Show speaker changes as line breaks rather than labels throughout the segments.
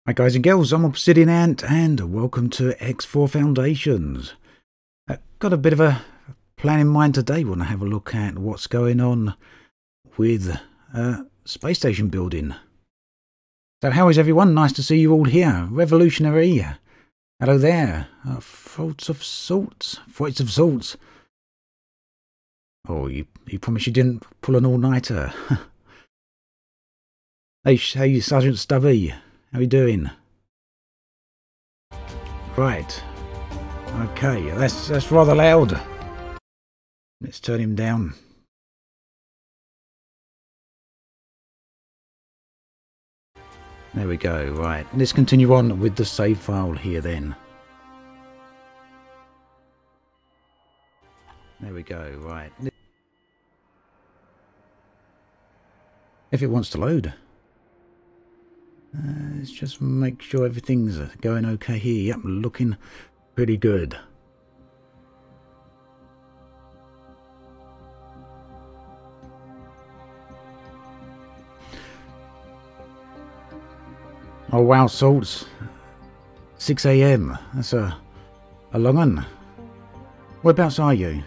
Hi guys and girls, I'm Obsidian Ant and welcome to X4 Foundations. Got a bit of a plan in mind today. We want to have a look at what's going on with space station building. So how is everyone? Nice to see you all here. Revolutionary. Hello there. Thoughts of Salts. Oh, you promise you didn't pull an all-nighter. Hey, Sergeant Stubby. How are you doing? Right. Okay, that's rather loud. Let's turn him down. There we go. Right. Let's continue on with the save file here then. There we go. Right. If it wants to load. Let's just make sure everything's going okay here. Yep, looking pretty good. Oh wow, Salts. 6 AM. That's a long one. Whereabouts are you?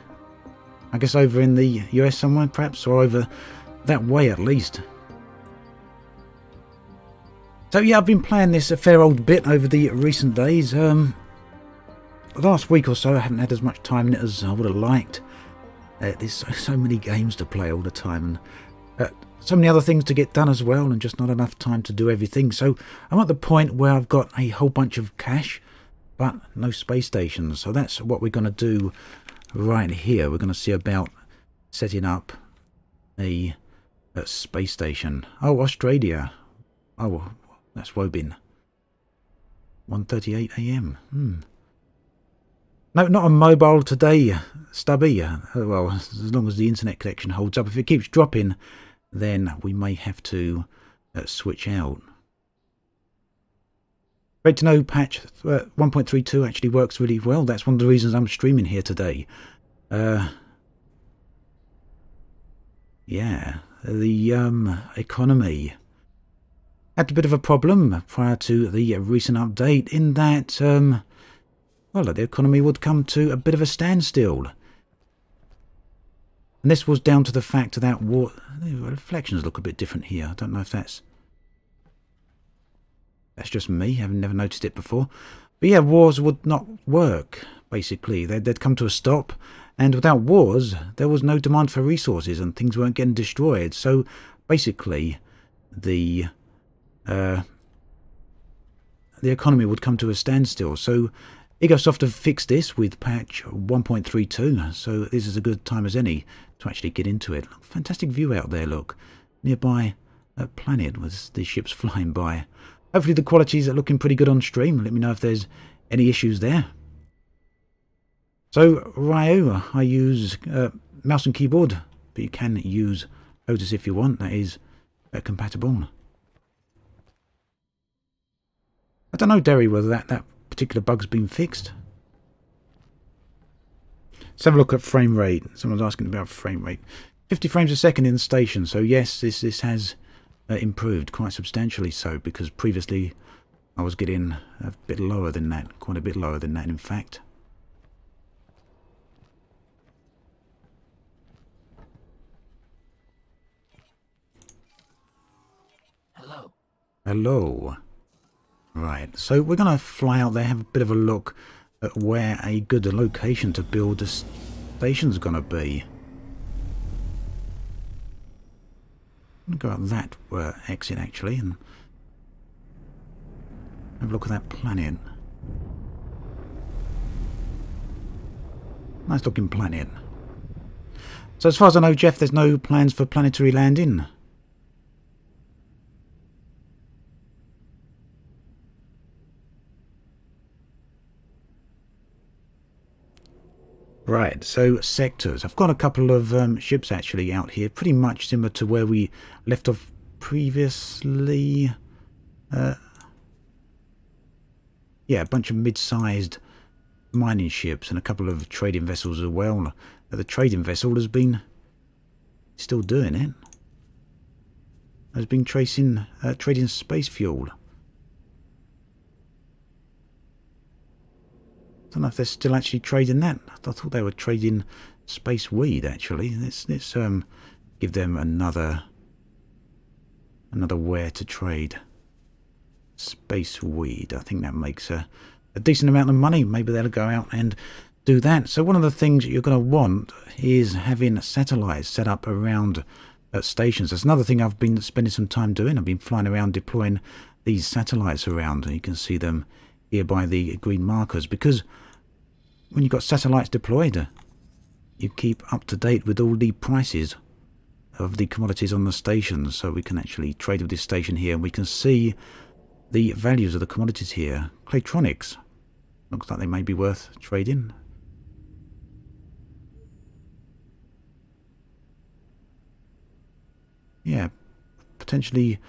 I guess over in the US somewhere perhaps, or over that way at least. So yeah, I've been playing this a fair old bit over the recent days. The last week or so I haven't had as much time in it as I would have liked. There's so many games to play all the time, and so many other things to get done as well, and just not enough time to do everything. So I'm at the point where I've got a whole bunch of cash, but no space stations. So that's what we're going to do right here. We're going to see about setting up a space station. Oh, Australia. Oh, that's Wobin. 1:38 AM. No, not on mobile today, Stubby. Well, as long as the internet connection holds up. If it keeps dropping, then we may have to switch out. Great to know patch 1.32 actually works really well. That's one of the reasons I'm streaming here today. Yeah, the economy had a bit of a problem prior to the recent update in that, well, the economy would come to a bit of a standstill. And this was down to the fact that the reflections look a bit different here. I don't know if that's just me. I've never noticed it before. But yeah, wars would not work, basically. They'd come to a stop, and without wars, there was no demand for resources, and things weren't getting destroyed. So basically, the economy would come to a standstill. So Egosoft have fixed this with patch 1.32, so this is a good time as any to actually get into it. Fantastic view out there, look. Nearby a planet with the ships flying by. Hopefully the qualities are looking pretty good on stream. Let me know if there's any issues there. So, Ryo, I use mouse and keyboard, but you can use Otis if you want. That is compatible. I don't know, Derry, whether that particular bug's been fixed. Let's have a look at frame rate. Someone's asking about frame rate. 50 frames a second in the station. So yes, this has improved quite substantially so, because previously I was getting a bit lower than that. Quite a bit lower than that, in fact.
Hello.
Hello. Right, so we're going to fly out there, have a bit of a look at where a good location to build a station's going to be. I'm going to go out that exit actually and have a look at that planet. Nice looking planet. So as far as I know, Jeff, there's no plans for planetary landing. Right, so sectors. I've got a couple of ships actually out here, pretty much similar to where we left off previously. Yeah, a bunch of mid-sized mining ships and a couple of trading vessels as well. The trading vessel has been still doing it. Has been trading space fuel. don't know if they're still actually trading that. I thought they were trading space weed, actually. Let's give them another where to trade. Space weed. I think that makes a decent amount of money. Maybe they'll go out and do that. So one of the things you're going to want is having satellites set up around stations. That's another thing I've been spending some time doing. I've been flying around deploying these satellites around, and you can see them here by the green markers, because when you've got satellites deployed, you keep up to date with all the prices of the commodities on the stations. So we can actually trade with this station here, and we can see the values of the commodities here. Claytronics looks like they may be worth trading. Yeah, potentially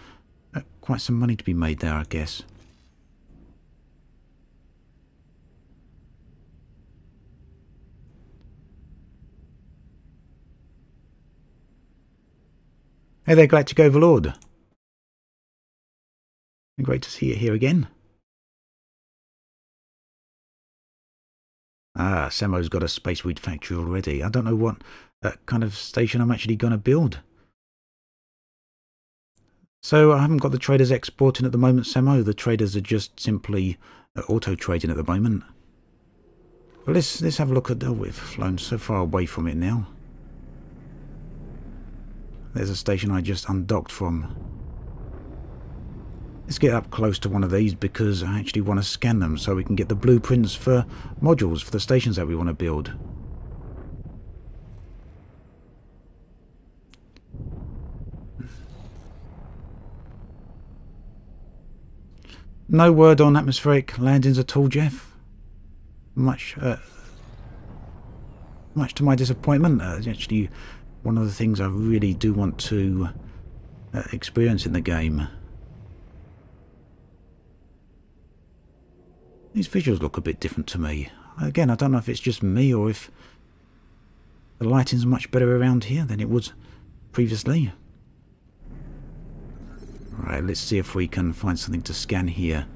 quite some money to be made there, I guess. Hey there, Galactic Overlord. Great to see you here again. Ah, Samo's got a space weed factory already. I don't know what kind of station I'm actually going to build. So I haven't got the traders exporting at the moment, Samo. The traders are just simply auto-trading at the moment. But let's have a look at... Oh, we've flown so far away from it now. There's a station I just undocked from. Let's get up close to one of these, because I actually want to scan them so we can get the blueprints for modules for the stations that we want to build. No word on atmospheric landings at all, Jeff. Much to my disappointment. Actually, one of the things I really do want to experience in the game. These visuals look a bit different to me. Again, I don't know if it's just me or if the lighting's much better around here than it was previously. Right, let's see if we can find something to scan here.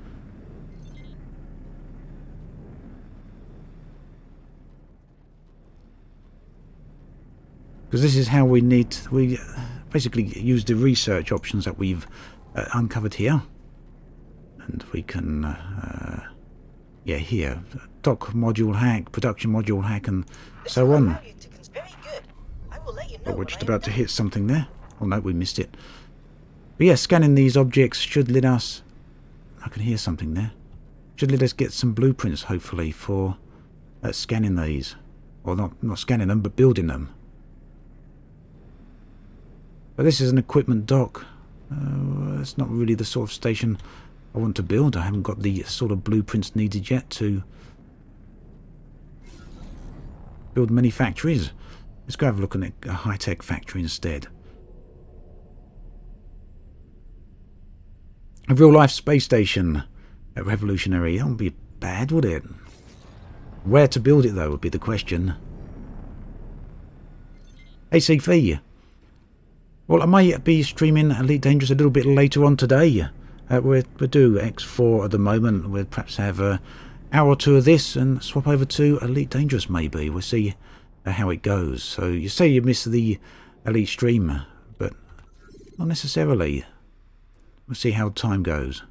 Because this is how we basically use the research options that we've uncovered here. And we can, yeah, here, dock module hack, production module hack, and so on. But we're just about to hit something there. Oh no, we missed it. But yeah, scanning these objects should let us... I can hear something there. Should let us get some blueprints, hopefully, for scanning these. Or not scanning them, but building them. But this is an equipment dock. It's not really the sort of station I want to build. I haven't got the sort of blueprints needed yet to build many factories. Let's go have a look at a high-tech factory instead. A real-life space station at Revolutionary. That wouldn't be bad, would it? Where to build it, though, would be the question. Hey, CV. Well, I might be streaming Elite Dangerous a little bit later on today. We'll do X4 at the moment. We'll perhaps have an hour or two of this and swap over to Elite Dangerous, maybe. We'll see how it goes. So you say you missed the Elite stream, but not necessarily. We'll see how time goes.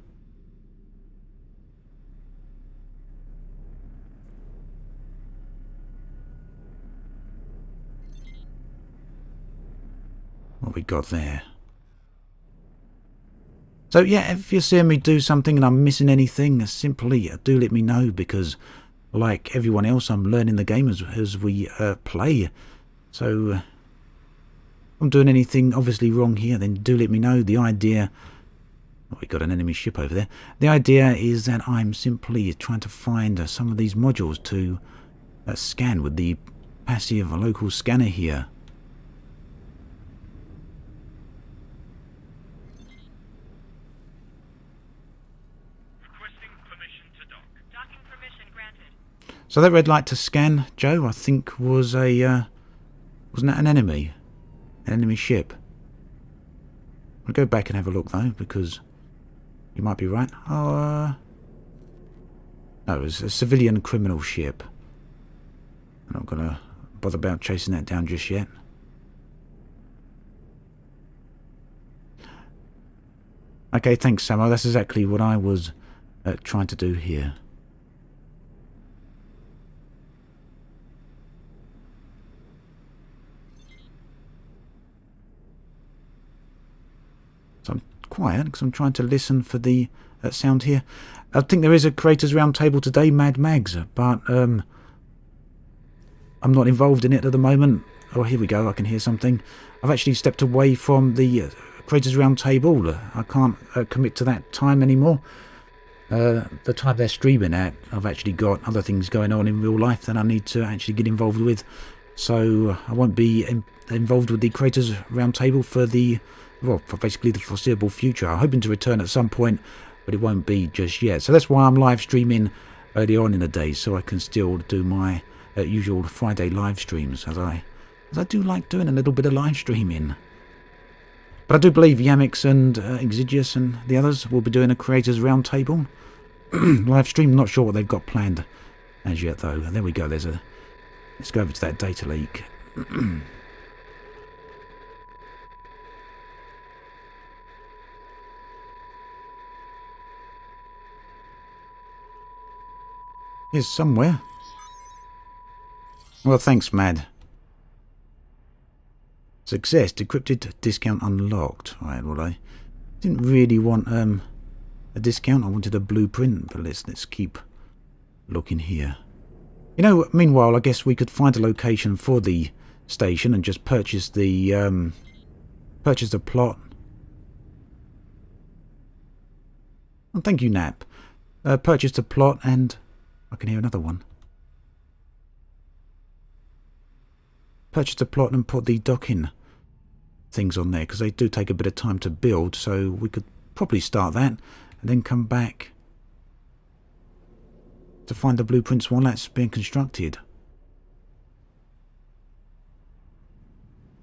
What we got there. So yeah, if you're seeing me do something and I'm missing anything, simply do let me know, because like everyone else, I'm learning the game as we play. So if I'm doing anything obviously wrong here, then do let me know. The idea... Oh, we got an enemy ship over there. The idea is that I'm simply trying to find some of these modules to scan with the passive local scanner here. So that red light to scan, Joe, I think was a, wasn't that an enemy? An enemy ship. I'll go back and have a look though, because you might be right. Oh, No, it was a civilian criminal ship. I'm not going to bother about chasing that down just yet. Okay, thanks, Samo. That's exactly what I was trying to do here. So I'm quiet because I'm trying to listen for the sound here. I think there is a Creators Roundtable today, Mad Mags, but I'm not involved in it at the moment. Oh, here we go. I can hear something. I've actually stepped away from the Creators Roundtable. I can't commit to that time anymore. The time they're streaming at, I've actually got other things going on in real life that I need to actually get involved with. So I won't be involved with the Creators Roundtable for the, well, for basically the foreseeable future. I'm hoping to return at some point, but it won't be just yet. So that's why I'm live streaming early on in the day, so I can still do my usual Friday live streams, as I do like doing a little bit of live streaming. But I do believe Yamix and Exidious and the others will be doing a Creators Roundtable live stream. Not sure what they've got planned as yet, though. There we go. There's a. Let's go over to that data leak. Here's somewhere. Well, thanks, Mad. Success. Decrypted discount unlocked. Right, well, I didn't really want a discount. I wanted a blueprint, but let's keep looking here. You know, meanwhile, I guess we could find a location for the station and just purchase the plot. Oh, thank you, Nap. Purchase the plot, and I can hear another one. Purchase the plot and put the docking things on there, because they do take a bit of time to build, so we could probably start that and then come back to find the blueprints while that's being constructed.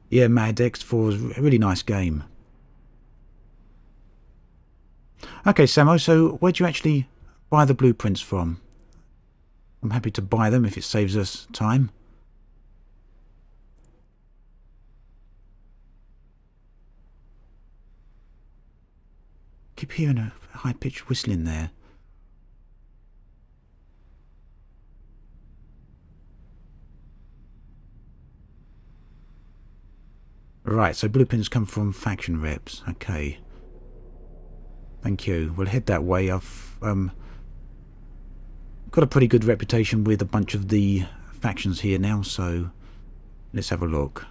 Yeah, Mad X4 is a really nice game. Okay, Samo, so where do you actually buy the blueprints from? I'm happy to buy them if it saves us time. Keep hearing a high-pitched whistling there. Right, so blueprints come from faction reps. Okay. Thank you. We'll head that way. I've got a pretty good reputation with a bunch of the factions here now, so let's have a look.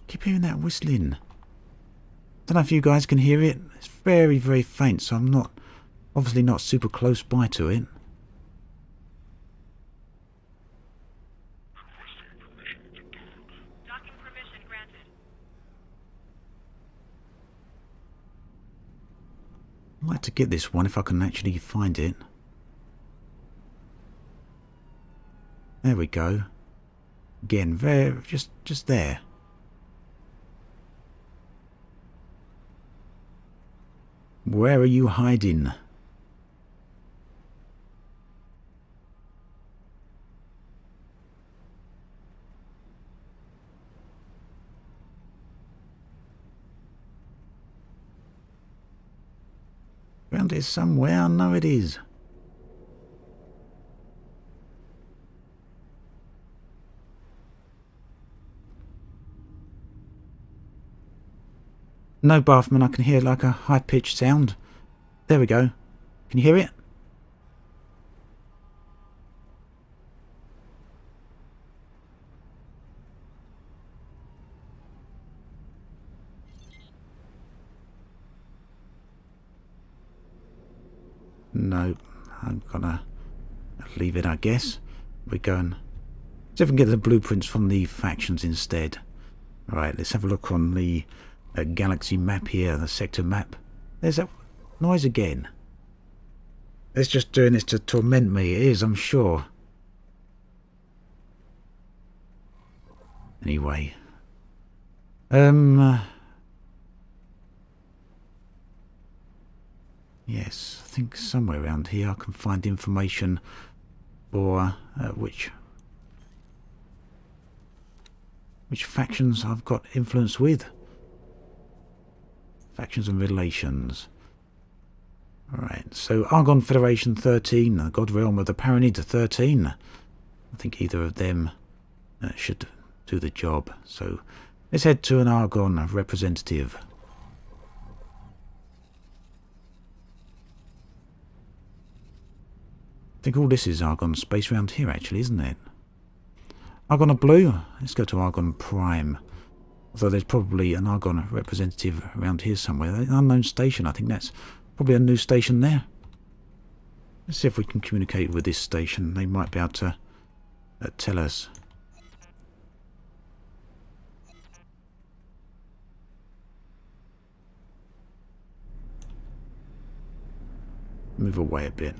Keep hearing that whistling. Don't know if you guys can hear it. It's very, very faint, so I'm obviously not super close by to it.
Docking permission granted.
I'd like to get this one if I can actually find it. There we go. Again, just there. Where are you hiding? Around here somewhere, I know it is. No, Bathman, I can hear like a high-pitched sound. There we go. Can you hear it? No, I'm gonna leave it, I guess. We're going. See if we can get the blueprints from the factions instead. Right, let's have a look on the galaxy map here, the sector map. There's that noise again. It's just doing this to torment me. It is, I'm sure. Anyway. Yes, I think somewhere around here I can find information for which factions I've got influence with. Factions and relations. Alright, so Argon Federation 13, God Realm of the Paranid 13. I think either of them should do the job. So let's head to an Argon representative. I think all this is Argon space around here actually, isn't it? Argon of Blue, let's go to Argon Prime. Although there's probably an Argon representative around here somewhere. An unknown station, I think that's probably a new station there. Let's see if we can communicate with this station. They might be able to tell us. Move away a bit.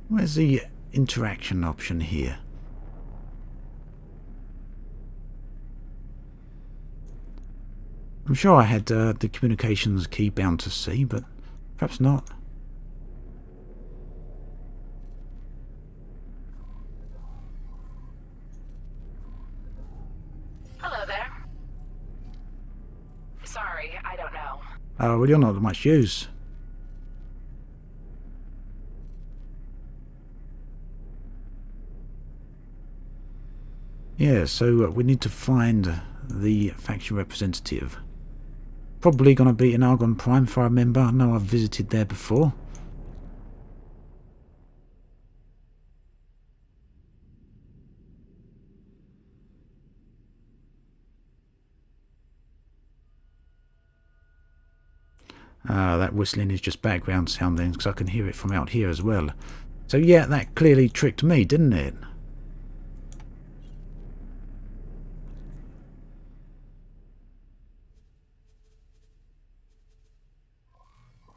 Where's the interaction option here? I'm sure I had the communications key bound to C, but perhaps not.
Hello there. Sorry, I don't know.
Oh, well, you're not much use. Yeah, so we need to find the faction representative. Probably going to be in Argon Prime, if I remember. I know I've visited there before. That whistling is just background sound then, because I can hear it from out here as well. So yeah, that clearly tricked me, didn't it?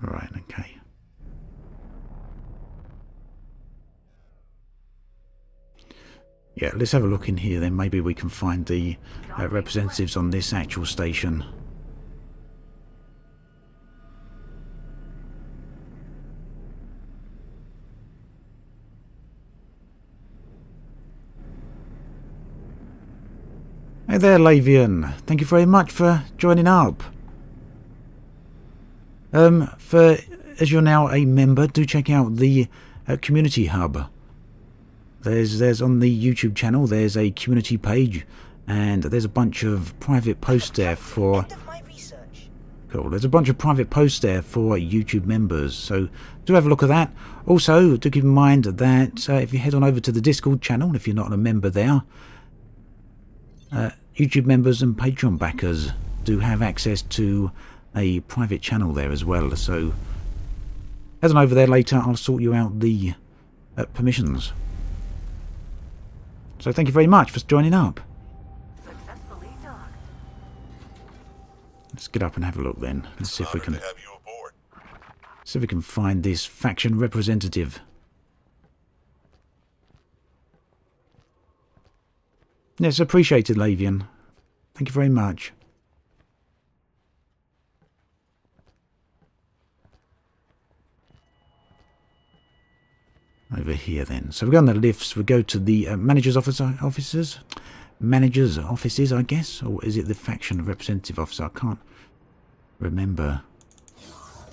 Right, okay. Yeah, let's have a look in here then. Maybe we can find the representatives on this actual station. Hey there, Lavian. Thank you very much for joining up. As you're now a member, do check out the community hub. There's on the YouTube channel, there's a community page, and there's a bunch of private posts there for... Cool, there's a bunch of private posts there for YouTube members, so do have a look at that. Also, do keep in mind that if you head on over to the Discord channel, if you're not a member there, YouTube members and Patreon backers do have access to a private channel there as well, so head on over there later. I'll sort you out the permissions. So thank you very much for joining up. Let's get up and have a look then. Let's see if we can find this faction representative. Yes, appreciated, Lavian. Thank you very much. Over here then. So we go on the lifts, we go to the manager's offices, I guess, or is it the faction representative officer? I can't remember.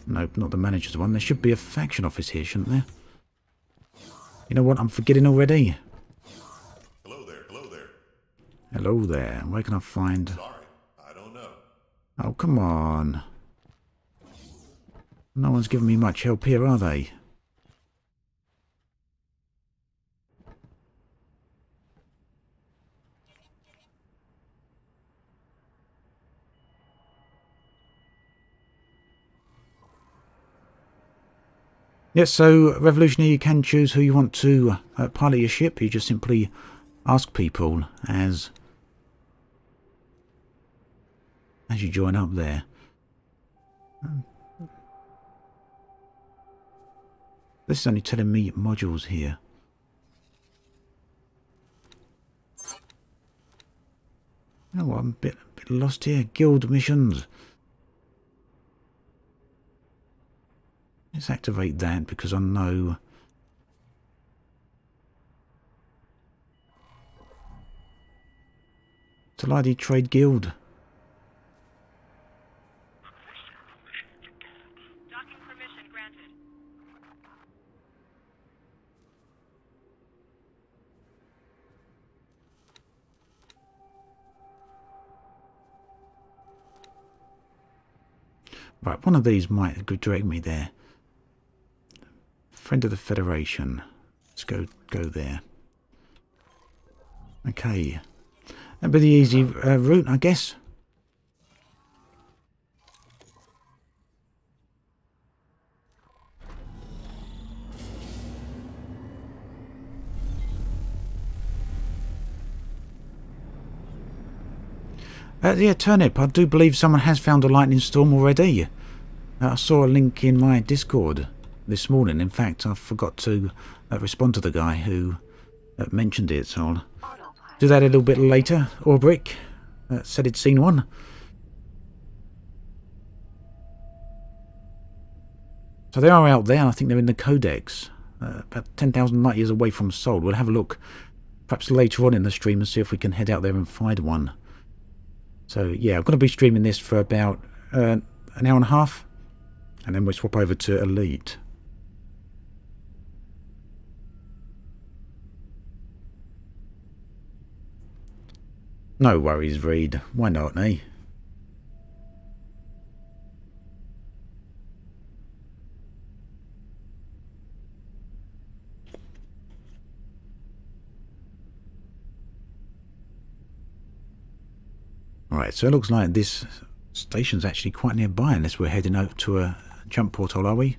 Nope, not the manager's one. There should be a faction office here, shouldn't there? You know what? I'm forgetting already.
Hello there, hello there.
Hello there. Where can I find...
Sorry, I don't know.
Oh, come on. No one's giving me much help here, are they? Yes, so Revolutionary, you can choose who you want to pilot your ship. You just simply ask people as you join up there. This is only telling me modules here. You know what, I'm a bit lost here. Guild missions. Let's activate that because I know... Taladi Trade Guild.
Docking permission granted.
Right, one of these might direct me there. Friend of the Federation. Let's go there. Okay. That'd be the easy route, I guess. Yeah, Turnip, I do believe someone has found a lightning storm already. I saw a link in my Discord this morning. In fact, I forgot to respond to the guy who mentioned it, so I'll do that a little bit later. Orbrick said he'd seen one. So they are out there. I think they're in the Codex. About 10,000 light years away from Sol. We'll have a look perhaps later on in the stream and see if we can head out there and find one. So yeah, I'm going to be streaming this for about an hour and a half. And then we'll swap over to Elite. No worries, Reed. Why not, eh? Right, so it looks like this station's actually quite nearby, unless we're heading out to a jump portal, are we?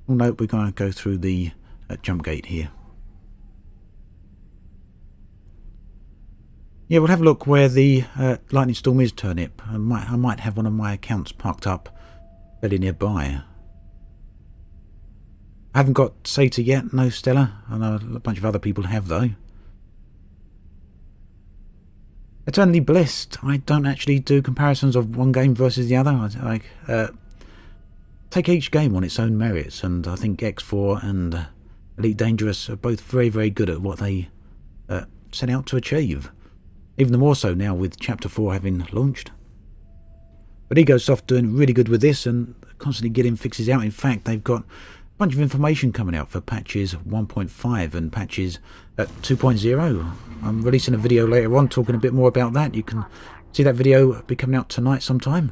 Oh no, we're going to go through the jump gate here. Yeah, we'll have a look where the lightning storm is, Turnip. I might have one of my accounts parked up fairly nearby. I haven't got Sata yet, no Stella. I know a bunch of other people have though. Eternally Blissed. I don't actually do comparisons of one game versus the other. I take each game on its own merits, and I think X4 and Elite Dangerous are both very, very good at what they set out to achieve. Even more so now with Chapter 4 having launched. But Egosoft doing really good with this and constantly getting fixes out. In fact, they've got a bunch of information coming out for patches 1.5 and patches 2.0. I'm releasing a video later on talking a bit more about that. You can see that video be coming out tonight sometime.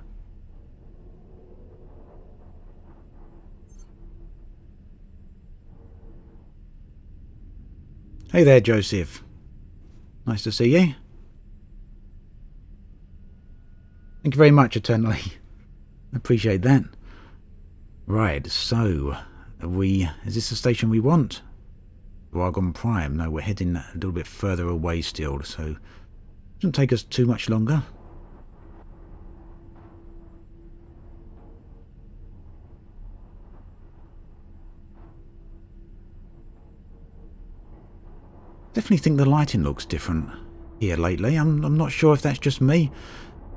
Hey there, Joseph. Nice to see you. Thank you very much, Eternally. Appreciate that. Right, so is this the station we want? Argon Prime. No, we're heading a little bit further away still, so it doesn't take us too much longer. Definitely think the lighting looks different here lately. I'm not sure if that's just me.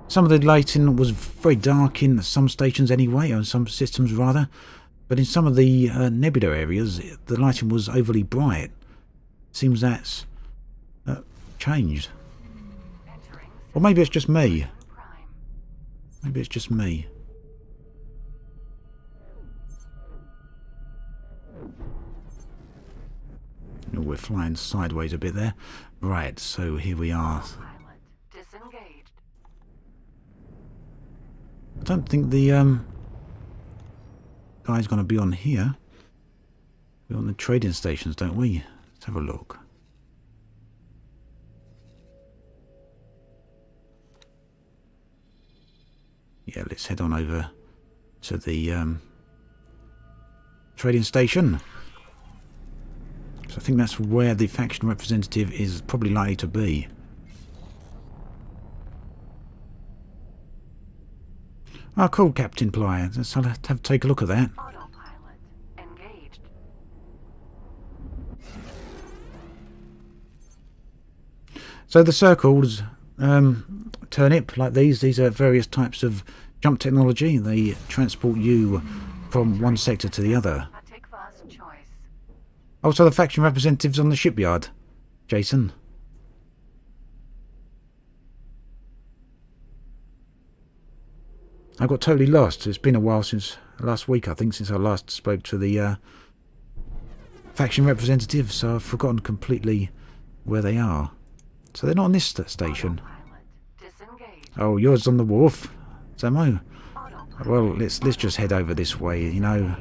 Some of the lighting was very dark in some stations anyway, or some systems rather. But in some of the nebula areas, the lighting was overly bright. Seems that's changed. Or maybe it's just me. Maybe it's just me. Oh, we're flying sideways a bit there. Right, so here we are. I don't think the guy's going to be on here. We're on the trading stations, don't we? Let's have a look. Yeah, let's head on over to the trading station. So I think that's where the faction representative is probably likely to be. Oh, cool, Captain Plyer. I'll have to take a look at that.
Autopilot engaged.
So the circles, Turnip, like these are various types of Jump technology. They transport you from one sector to the other.
Hatikva's choice.
Also, the faction representatives on the shipyard. Jason. I got totally lost. It's been a while since last week, I think, since I last spoke to the faction representatives, so I've forgotten completely where they are. So they're not on this station.
Autopilot. Disengage.
Oh, yours on the wharf, Samo.
Autopilot.
Well, let's just head over this way. You know,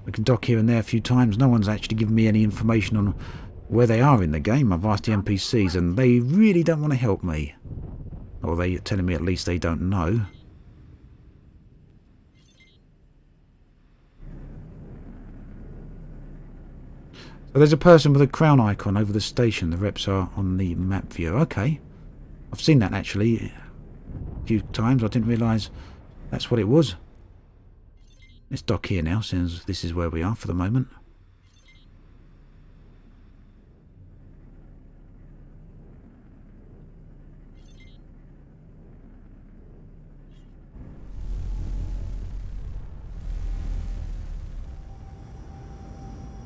we can dock here and there a few times. No one's actually given me any information on where they are in the game. I've asked the NPCs, and they really don't want to help me. Or they're telling me at least they don't know. So there's a person with a crown icon over the station. The reps are on the map view. Okay. I've seen that actually a few times. I didn't realise that's what it was. Let's dock here now, since this is where we are for the moment.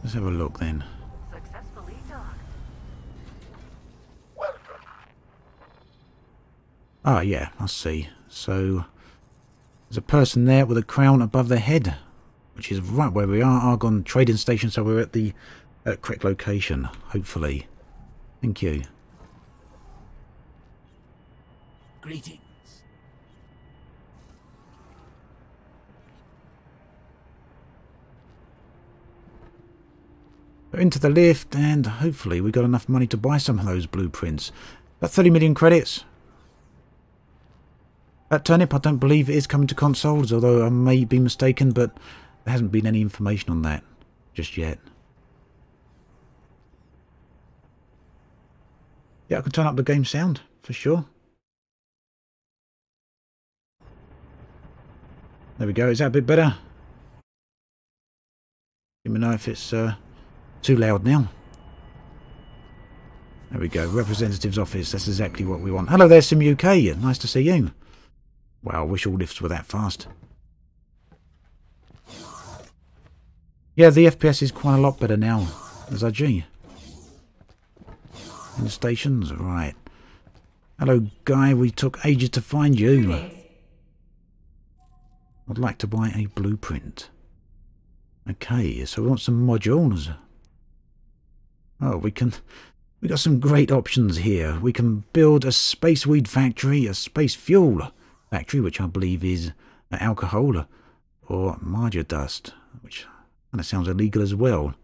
Let's have a look then.
Successfully docked.
Ah, yeah, I see. So, there's a person there with a crown above their head, which is right where we are, Argon Trading Station, so we're at the correct location, hopefully. Thank you.
Greetings.
Into the lift, and hopefully we got enough money to buy some of those blueprints. About 30 million credits. That turnip, I don't believe it is coming to consoles, although I may be mistaken, but there hasn't been any information on that just yet. Yeah, I can turn up the game sound, for sure. There we go, is that a bit better? Let me know if it's too loud now. There we go, representative's office, that's exactly what we want. Hello there, Sim UK, nice to see you. Wow, I wish all lifts were that fast. Yeah, the FPS is quite a lot better now, as I G. In the stations, right. Hello guy, we took ages to find you. I'd like to buy a blueprint. Okay, so we want some modules. Oh, we got some great options here. We can build a space weed factory, a space fuel factory, which I believe is alcohol, or marja dust, which kind of sounds illegal as well.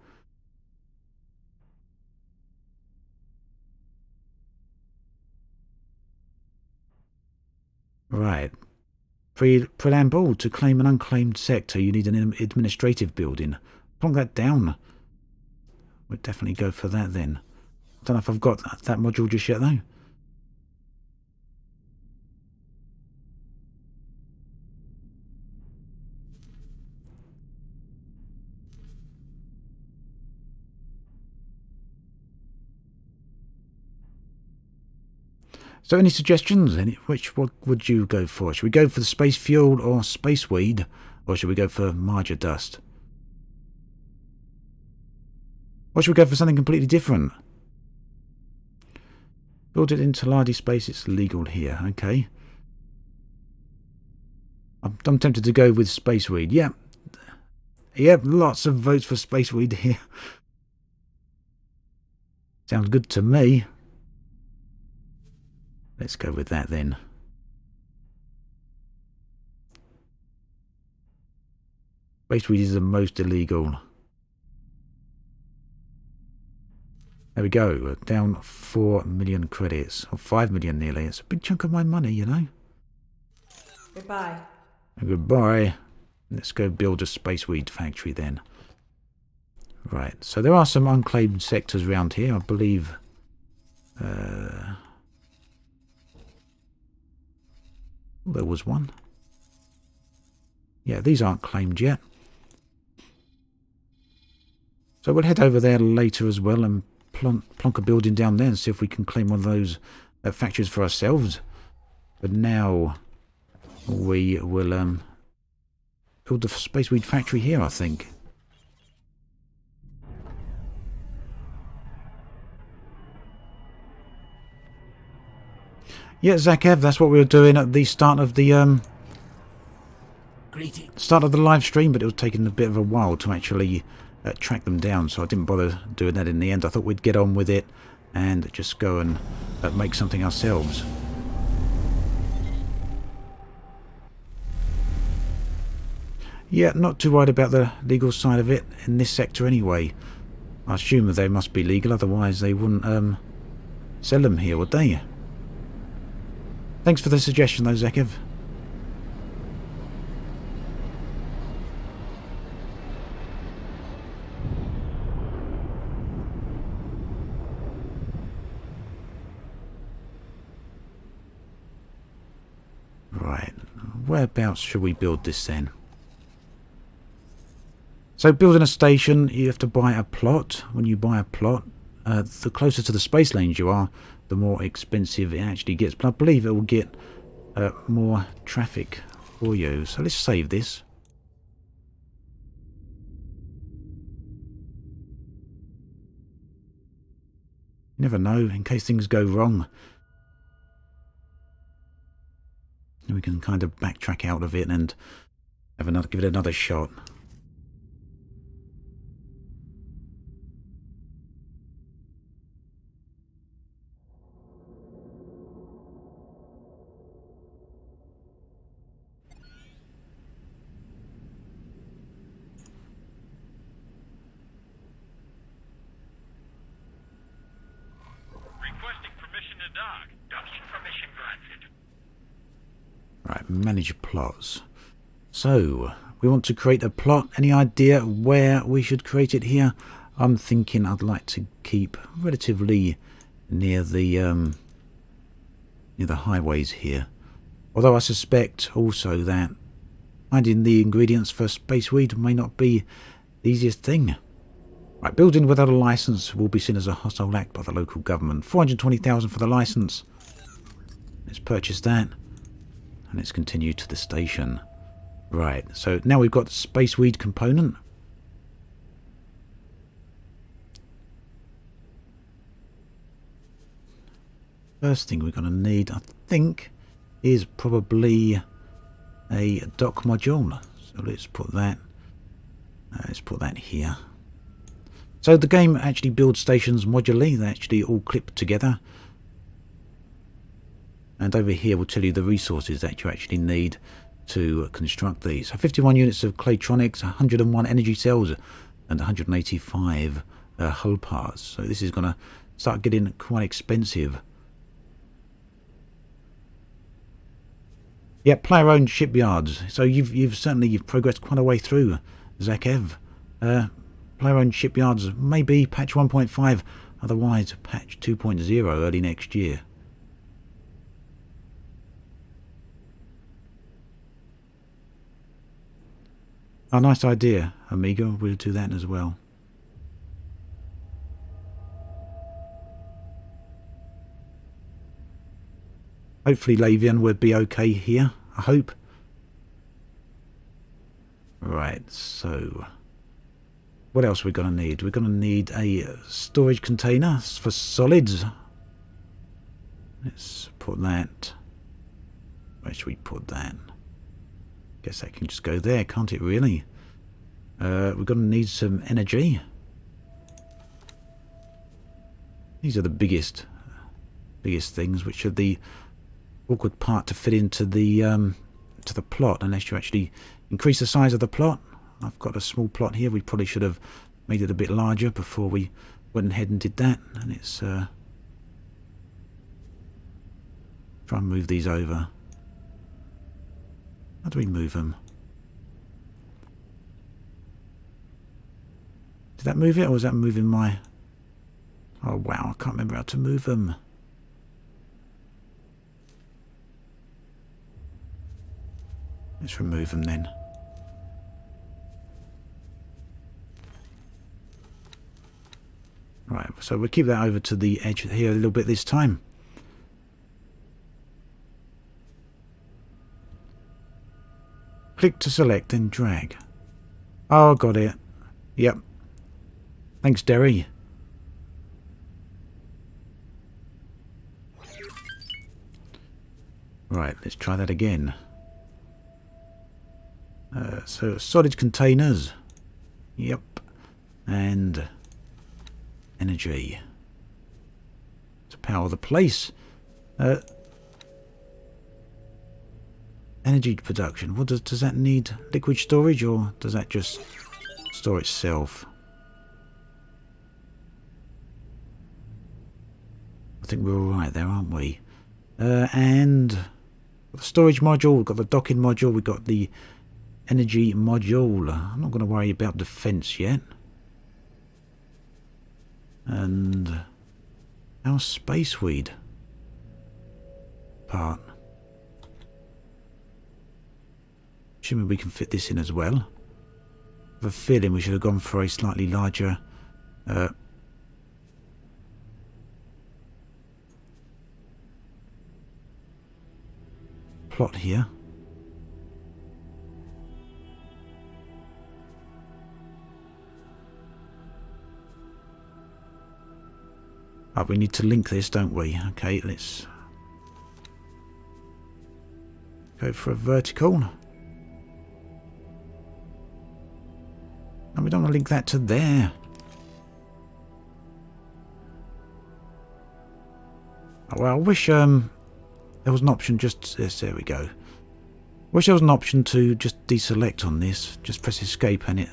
Right. Preamble. To claim an unclaimed sector, you need an administrative building. Plonk that down. We'll definitely go for that then. I don't know if I've got that module just yet though. So any suggestions? What would you go for? Should we go for the space fuel or space weed? Or should we go for marja dust? Or should we go for something completely different? Build it into Lardy space, it's legal here, okay. I'm tempted to go with space weed, yeah. Yep, lots of votes for space weed here. Sounds good to me. Let's go with that then. Space weed is the most illegal. There we go, down 4 million credits, or 5 million nearly. It's a big chunk of my money, you know.
Goodbye.
Goodbye. Let's go build a space weed factory then. Right, so there are some unclaimed sectors around here, I believe. There was one. Yeah, these aren't claimed yet. So we'll head over there later as well and plonk a building down there and see if we can claim one of those factories for ourselves. But now, we will build the Space Weed factory here, I think. Yeah, Zakev, that's what we were doing at the start of the
Greeting.
live stream, but it was taking a bit of a while to actually track them down, so I didn't bother doing that in the end. I thought we'd get on with it and just go and make something ourselves. Yeah, not too worried about the legal side of it in this sector anyway. I assume that they must be legal, otherwise they wouldn't sell them here, would they? Thanks for the suggestion though, Zakev. Right, whereabouts should we build this then? So building a station, you have to buy a plot. When you buy a plot, the closer to the space lanes you are, the more expensive it actually gets. But I believe it will get more traffic for you. So let's save this. You never know, in case things go wrong. We can kind of backtrack out of it and have give it another shot. Right, manage plots. So, we want to create a plot. Any idea where we should create it here? I'm thinking I'd like to keep relatively near the highways here. Although I suspect also that finding the ingredients for Space Weed may not be the easiest thing. Right, building without a license will be seen as a hostile act by the local government. 420,000 for the license. Let's purchase that. And let's continue to the station. Right, so now we've got the Space Weed component. First thing we're going to need, I think, is probably a dock module. So let's put that here. So the game actually builds stations modularly. They actually all clip together. And over here will tell you the resources that you actually need to construct these. So 51 units of Claytronics, 101 energy cells, and 185 hull parts. So this is going to start getting quite expensive. Yeah, player-owned shipyards. So you've certainly progressed quite a way through, Zakev. Player-owned shipyards maybe patch 1.5, otherwise patch 2.0 early next year. A nice idea, Amiga. We'll do that as well. Hopefully Lavian will be okay here, I hope. Right, so what else are we going to need? We're going to need a storage container for solids. Let's put that. Where should we put that? Guess that can just go there, can't it really? We're going to need some energy. These are the biggest things, which are the awkward part to fit into the plot, unless you actually increase the size of the plot. I've got a small plot here. We probably should have made it a bit larger before we went ahead and did that. And it's try and move these over. How do we move them? Did that move it, or was that moving my... Oh wow, I can't remember how to move them. Let's remove them then. Right, so we'll keep that over to the edge here a little bit this time. Click to select, then drag. Oh, got it. Yep. Thanks, Derry. Right, let's try that again. So, solid containers. Yep. And energy. To power the place. Energy production. What does that need? Liquid storage, or does that just store itself? I think we're alright there, aren't we? And the storage module, we've got the docking module, we've got the energy module. I'm not going to worry about defense yet. And our space weed part. Assuming we can fit this in as well. I have a feeling we should have gone for a slightly larger plot here. Oh, we need to link this, don't we? Okay, let's go for a vertical. And we don't want to link that to there. Oh, well, I wish there was an option just... Yes, there we go. Wish there was an option to just deselect on this. Just press escape and it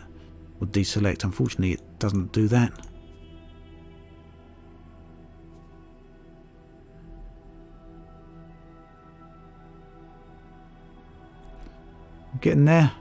will deselect. Unfortunately, it doesn't do that. I'm getting there.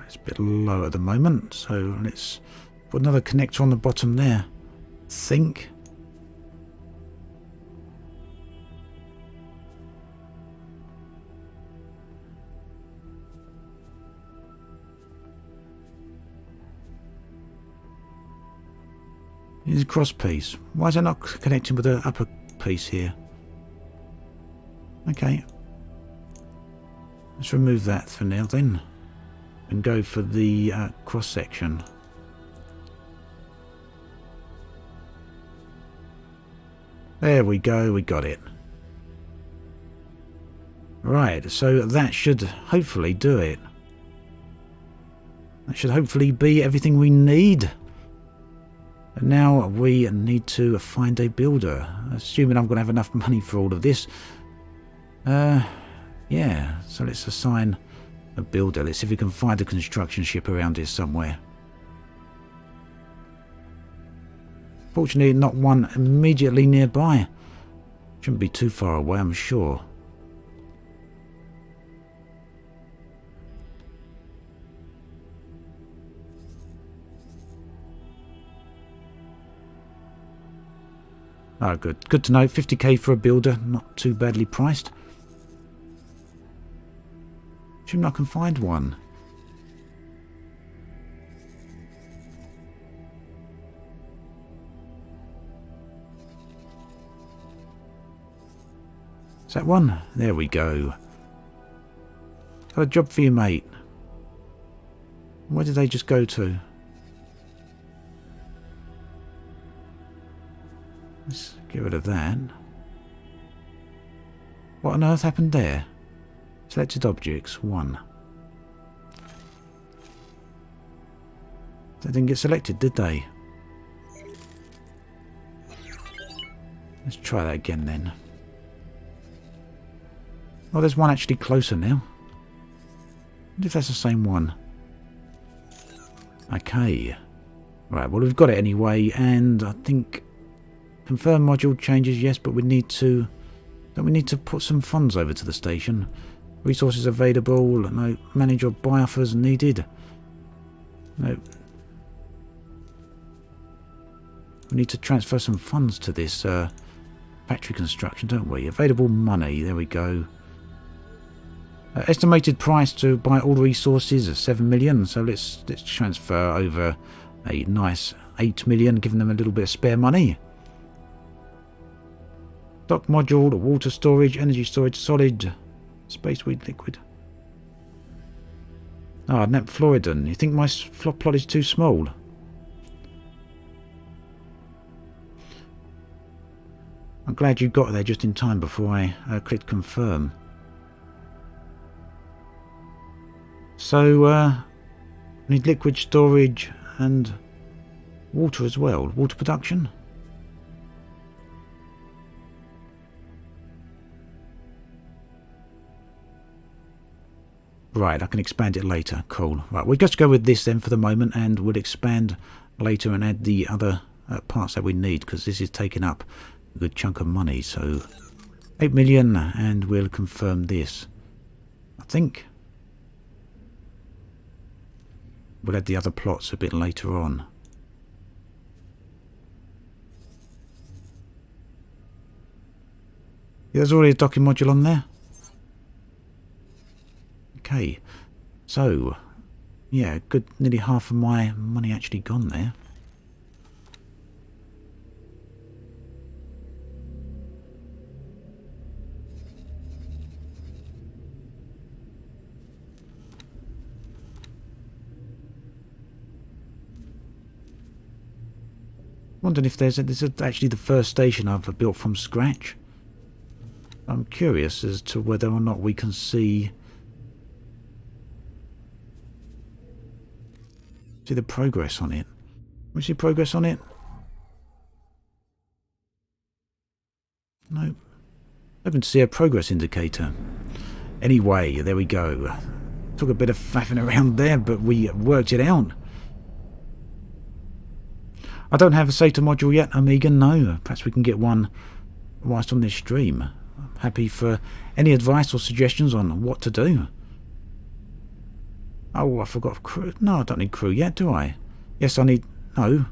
It's a bit low at the moment, so let's put another connector on the bottom there. Think. Here's a cross piece. Why is it not connecting with the upper piece here? Okay. Let's remove that for now then. And go for the cross section. There we go, we got it. Right, so that should hopefully do it. That should hopefully be everything we need. And now we need to find a builder. Assuming I'm going to have enough money for all of this. Yeah, so let's assign a builder. Let's see if we can find a construction ship around here somewhere. Fortunately, not one immediately nearby. Shouldn't be too far away, I'm sure. Oh, good. Good to know. 50k for a builder. Not too badly priced. Assume I can find one. Is that one? There we go. Got a job for you, mate. Where did they just go to? Let's get rid of that. What on earth happened there? Selected objects, 1. They didn't get selected, did they? Let's try that again then. Oh, there's one actually closer now. I wonder if that's the same one. Okay. Right, well we've got it anyway, and I think confirm module changes, yes, but we need to... Don't we need to put some funds over to the station? Resources available, no. Manage or buy offers needed. No. We need to transfer some funds to this factory construction, don't we? Available money, there we go. Estimated price to buy all resources is 7 million. So let's transfer over a nice 8 million, giving them a little bit of spare money. Dock module, water storage, energy storage, solid, space weed, liquid. Ah, Nep Floridon. You think my plot is too small? I'm glad you got there just in time before I clicked confirm. So, I need liquid storage and water as well. Water production. Right, I can expand it later. Cool. Right, we'll just go with this then for the moment, and we'll expand later and add the other parts that we need, because this is taking up a good chunk of money. So 8 million, and we'll confirm this. I think we'll add the other plots a bit later on. Yeah, there's already a docking module on there. Okay, so yeah, good, nearly half of my money actually gone there. Wondering if this is actually the first station I've built from scratch. I'm curious as to whether or not we can see the progress on it. We see progress on it? Nope. Hoping to see a progress indicator. Anyway, there we go. Took a bit of faffing around there, but we worked it out. I don't have a SATA module yet, Amiga, no. Perhaps we can get one whilst on this stream. I'm happy for any advice or suggestions on what to do. Oh, I forgot crew. No, I don't need crew yet, do I? Yes, I need... No.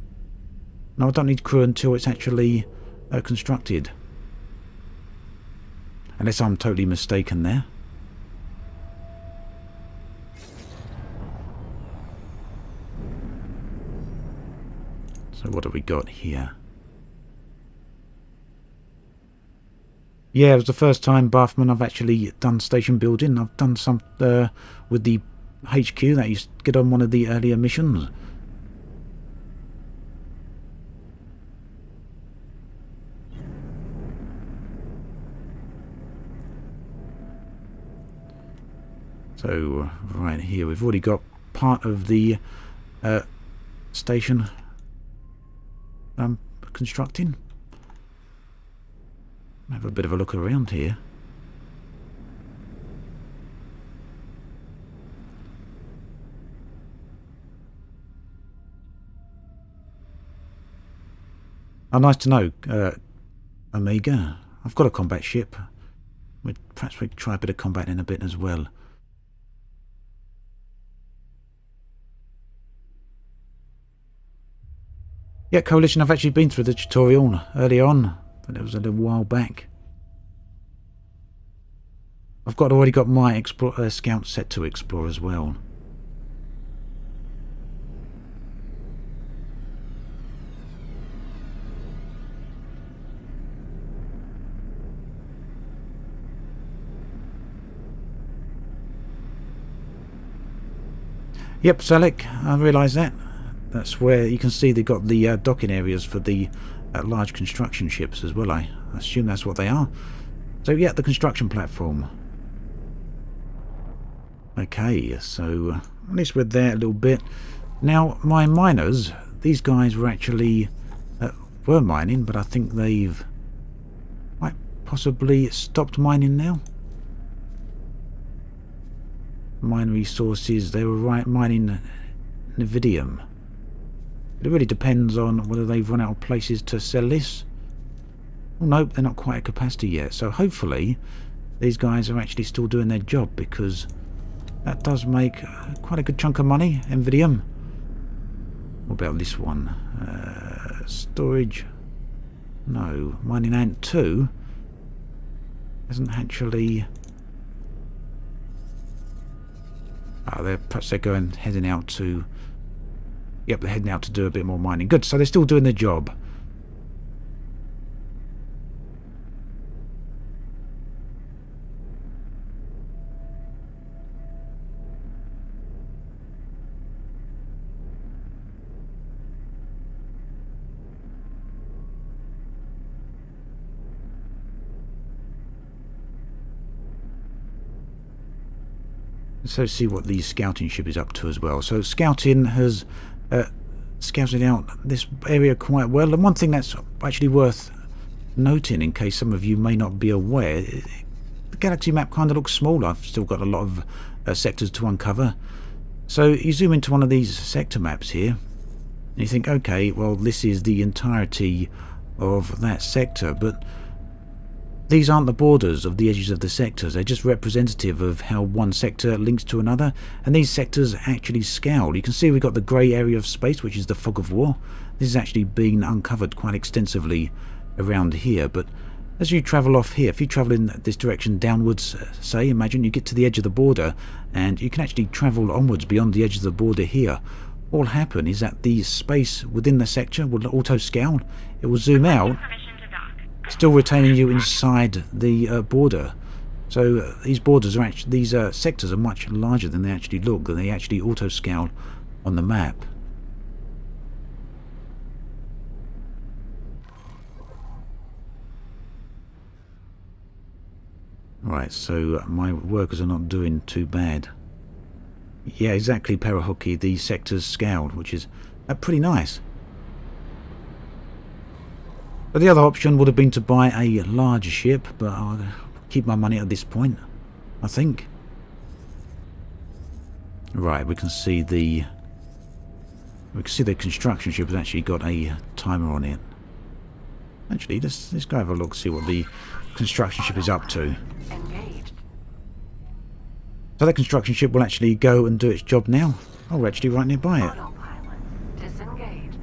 No, I don't need crew until it's actually constructed. Unless I'm totally mistaken there. So what have we got here? Yeah, it was the first time, Bathman, I've actually done station building. I've done some with the HQ that you get on one of the earlier missions. So right here we've already got part of the station constructing. Have a bit of a look around here. Oh, nice to know, Amiga. I've got a combat ship. Perhaps we could try a bit of combat in a bit as well. Yeah, Coalition, I've actually been through the tutorial earlier on, but it was a little while back. I've already got my scout set to explore as well. Yep, Selec, I realise that. That's where you can see they've got the docking areas for the large construction ships as well. I assume that's what they are. So yeah, the construction platform. Okay, so at least we're there a little bit. Now, my miners, these guys were actually were mining, but I think they've quite possibly stopped mining now. Mine resources, they were mining Nevidium. It really depends on whether they've run out of places to sell this. Well, nope, they're not quite at capacity yet. So hopefully these guys are actually still doing their job, because that does make quite a good chunk of money. Nevidium. What about this one? Storage. No. Mining Ant 2 hasn't actually Perhaps they're heading out to... Yep, they're heading out to do a bit more mining. Good, so they're still doing their job. So see what the scouting ship is up to as well. So scouting has scouted out this area quite well. And one thing that's actually worth noting, in case some of you may not be aware, the galaxy map kind of looks small. I've still got a lot of sectors to uncover. So you zoom into one of these sector maps here, and you think, okay, well, this is the entirety of that sector, but these aren't the borders of the edges of the sectors. They're just representative of how one sector links to another, and these sectors actually scale. You can see we've got the grey area of space, which is the fog of war. This has actually been uncovered quite extensively around here, but as you travel off here, if you travel in this direction downwards, say, imagine you get to the edge of the border, and you can actually travel onwards beyond the edge of the border here. What will happen is that the space within the sector will auto-scale. It will zoom out, still retaining you inside the border. So these borders are actually, these sectors are much larger than they actually look, than they actually auto-scale on the map. Right, so my workers are not doing too bad. Yeah, exactly, Parahoki, the sectors scaled, which is pretty nice. But the other option would have been to buy a larger ship, but I'll keep my money at this point, I think. Right, we can see the construction ship has actually got a timer on it. Actually, let's go have a look, see what the construction ship is up to.
Engaged.
So that construction ship will actually go and do its job now. Oh, we're actually right nearby it.
Autopilot. Disengaged.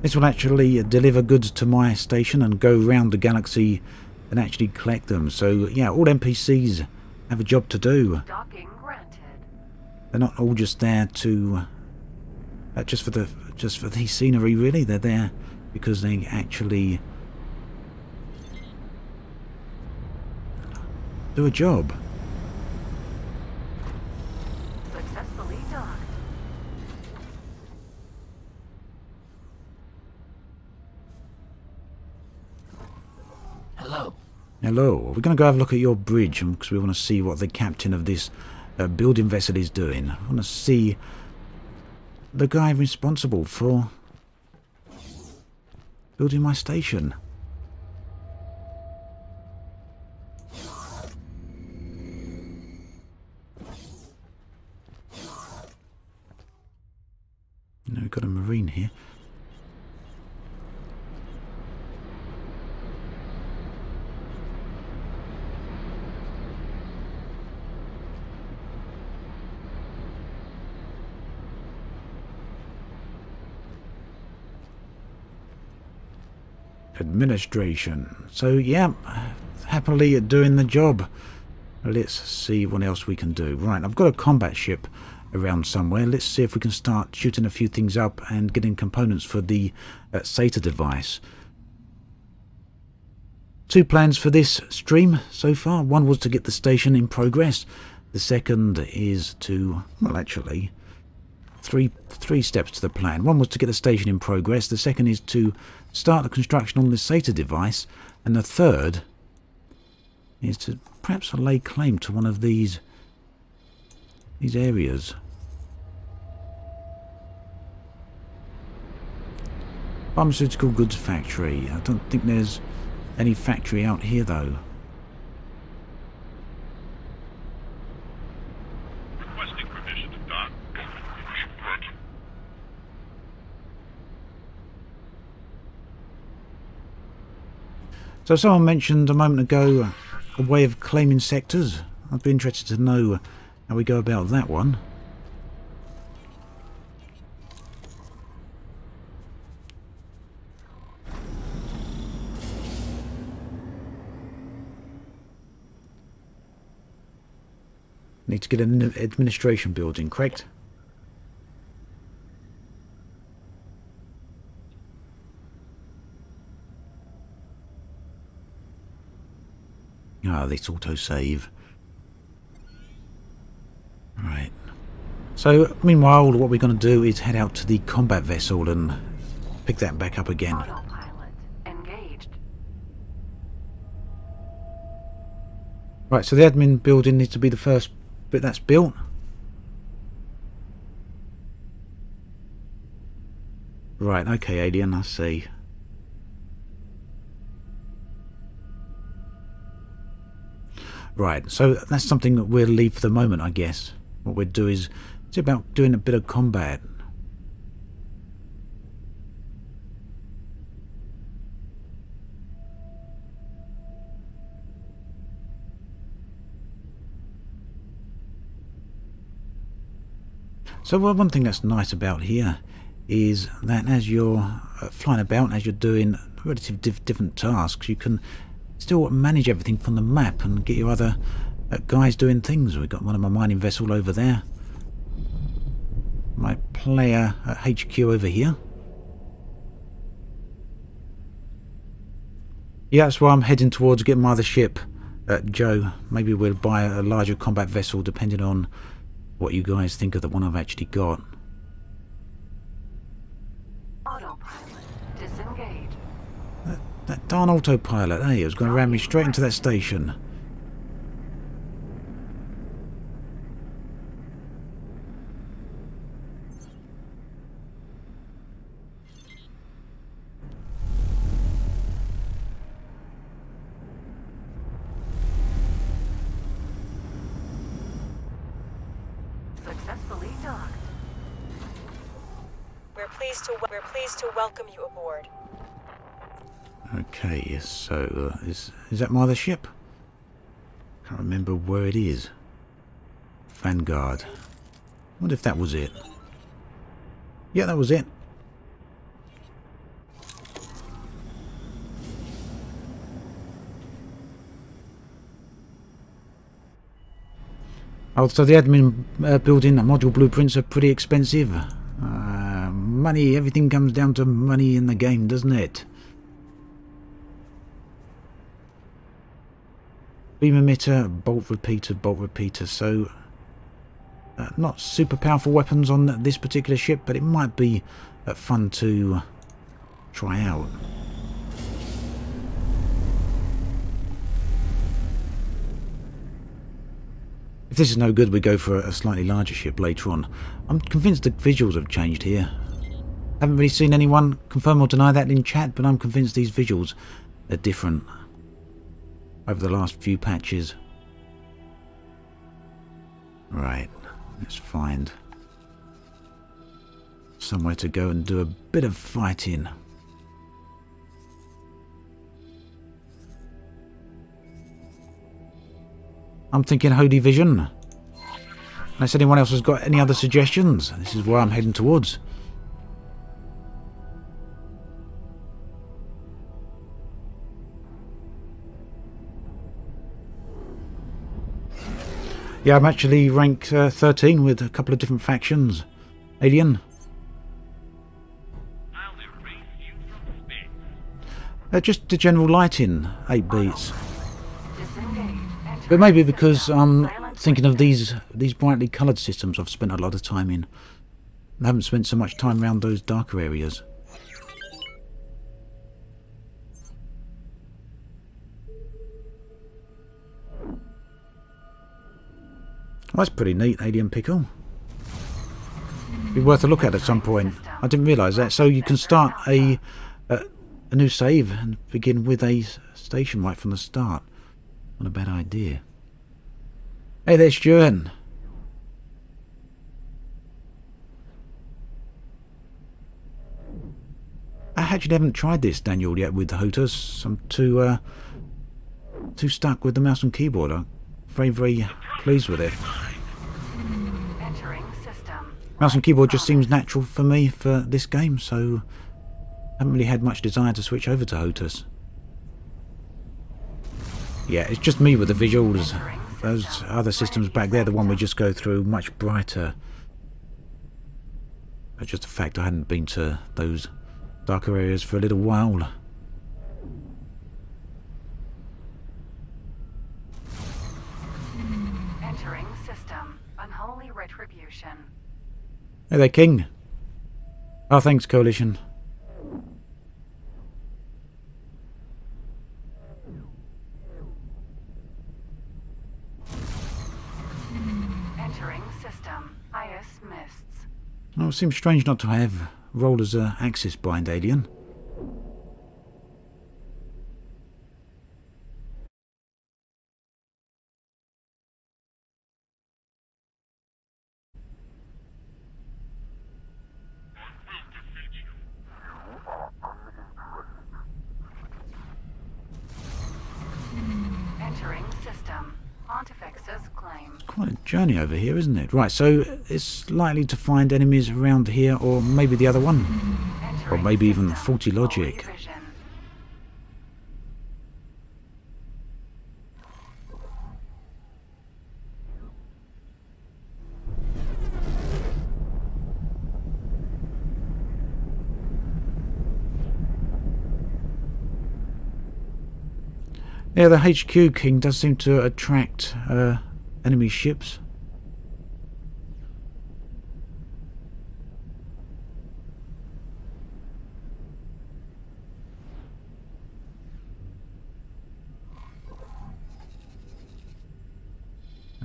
This will actually deliver goods to my station and go round the galaxy and actually collect them. So yeah, all NPCs have a job to do.
Docking granted.
They're not all just there to just for the scenery, really. They're there because they actually do a job.
Successfully docked.
Hello.
Hello. We're going to go have a look at your bridge because we want to see what the captain of this building vessel is doing. I want to see the guy responsible for building my station. No, we've got a marine here. Administration. So yeah, happily doing the job. Let's see what else we can do. Right, I've got a combat ship around somewhere. Let's see if we can start shooting a few things up and getting components for the SATA device. Two plans for this stream so far. One was to get the station in progress. The second is to, well, actually three steps to the plan. One was to get the station in progress. The second is to start the construction on the SATA device, and the third is to perhaps lay claim to one of these areas. Pharmaceutical goods factory. I don't think there's any factory out here though.
Requesting permission to dock.
So someone mentioned a moment ago a way of claiming sectors. I'd be interested to know how we go about that one. Need to get an administration building, correct? Ah, this autosave. Right. So, meanwhile, what we're going to do is head out to the combat vessel and pick that back up again.
Autopilot engaged.
Right, so the admin building needs to be the first bit that's built. Right, okay, Alien, I see. Right, so that's something that we'll leave for the moment, I guess. What we'll do is, it's about doing a bit of combat. So one thing that's nice about here is that as you're flying about, as you're doing relatively different tasks, you can still manage everything from the map and get your other guys doing things. We've got one of my mining vessel over there. My player HQ over here. Yeah, that's why I'm heading towards getting my other ship, Joe. Maybe we'll buy a larger combat vessel depending on what you guys think of the one I've actually got.
Autopilot disengaged.
That darn autopilot, hey, it was going to ram me straight into that station.
Successfully docked.
We're pleased to welcome you aboard.
Okay, so is that my other ship? Can't remember where it is. Vanguard. What if that was it? Yeah, that was it. Oh, so the admin building module blueprints are pretty expensive. Money, everything comes down to money in the game, doesn't it? Beam emitter, bolt repeater, so not super powerful weapons on this particular ship, but it might be fun to try out. If this is no good, we go for a slightly larger ship later on. I'm convinced the visuals have changed here. Haven't really seen anyone confirm or deny that in chat, but I'm convinced these visuals are different over the last few patches. Right, let's find somewhere to go and do a bit of fighting. I'm thinking Holy Vision. Unless anyone else has got any other suggestions, this is where I'm heading towards. Yeah, I'm actually rank 13 with a couple of different factions. Alien.
I'll erase you from space.
Just the general lighting, 8 beats.
Disengage.
But maybe because I'm thinking of these brightly coloured systems I've spent a lot of time in. I haven't spent so much time around those darker areas. Well, that's pretty neat, Alien Pickle. Be worth a look at some point. I didn't realise that. So you can start a new save and begin with a station right from the start. Not a bad idea. Hey there, Stuart. I actually haven't tried this, Daniel, yet with the HOTAS. I'm too stuck with the mouse and keyboard. I'm very pleased with it.
Entering system.
Mouse and keyboard just seems natural for me for this game, so I haven't really had much desire to switch over to HOTAS. Yeah, it's just me with the visuals.
Entering
those other systems back there, the one we just go through, much brighter. That's just the fact I hadn't been to those darker areas for a little while.
Entering system. Unholy retribution.
Hey there, King. Oh, thanks, Coalition.
Entering system. IS mists.
Oh, it seems strange not to have rolled as a Axis blind alien.
Entering system. Artifexer's claim.
Quite a journey over here, isn't it? Right, so it's likely to find enemies around here, or maybe the other one. Or maybe even faulty logic. Yeah, the HQ King does seem to attract enemy ships.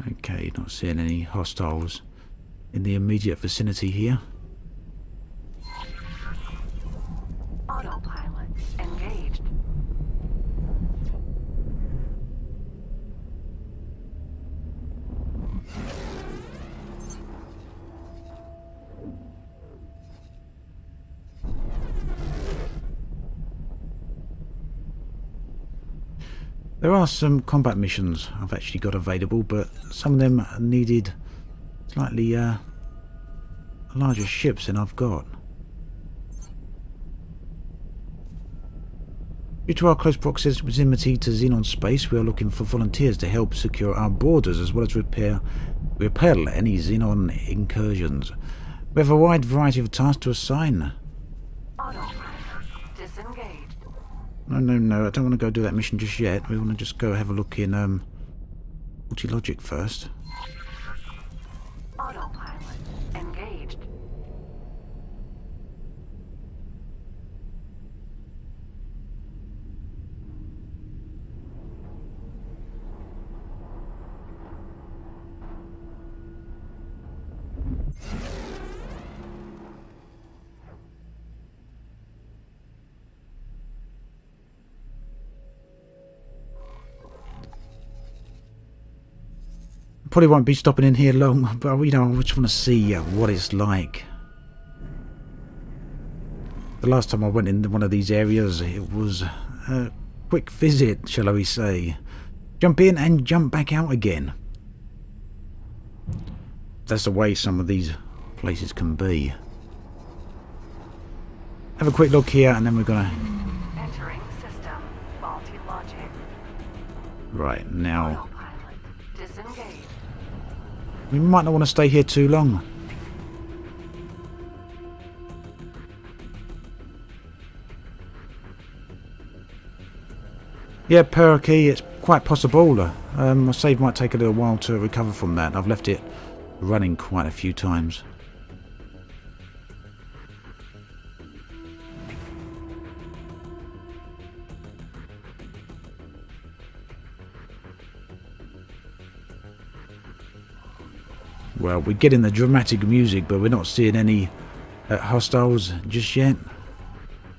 Okay, not seeing any hostiles in the immediate vicinity here.
Autopilot engaged.
There are some combat missions I've actually got available, but some of them needed slightly larger ships than I've got. Due to our close proximity to Xenon space, we are looking for volunteers to help secure our borders as well as repel any Xenon incursions. We have a wide variety of tasks to assign.
Autopilot disengaged.
No, I don't want to go do that mission just yet. We want to just go have a look in faulty logic first.
Autopilot engaged.
Probably won't be stopping in here long, but you know, I just want to see what it's like. The last time I went into one of these areas, it was a quick visit, shall we say. Jump in and jump back out again. That's the way some of these places can be. Have a quick look here, and then we're gonna.
Entering system. Faulty logic.
Right now.
Autopilot disengaged.
We might not want to stay here too long. Yeah, Perky, it's quite possible. My save might take a little while to recover from that. I've left it running quite a few times. Well, we're getting the dramatic music, but we're not seeing any hostiles just yet.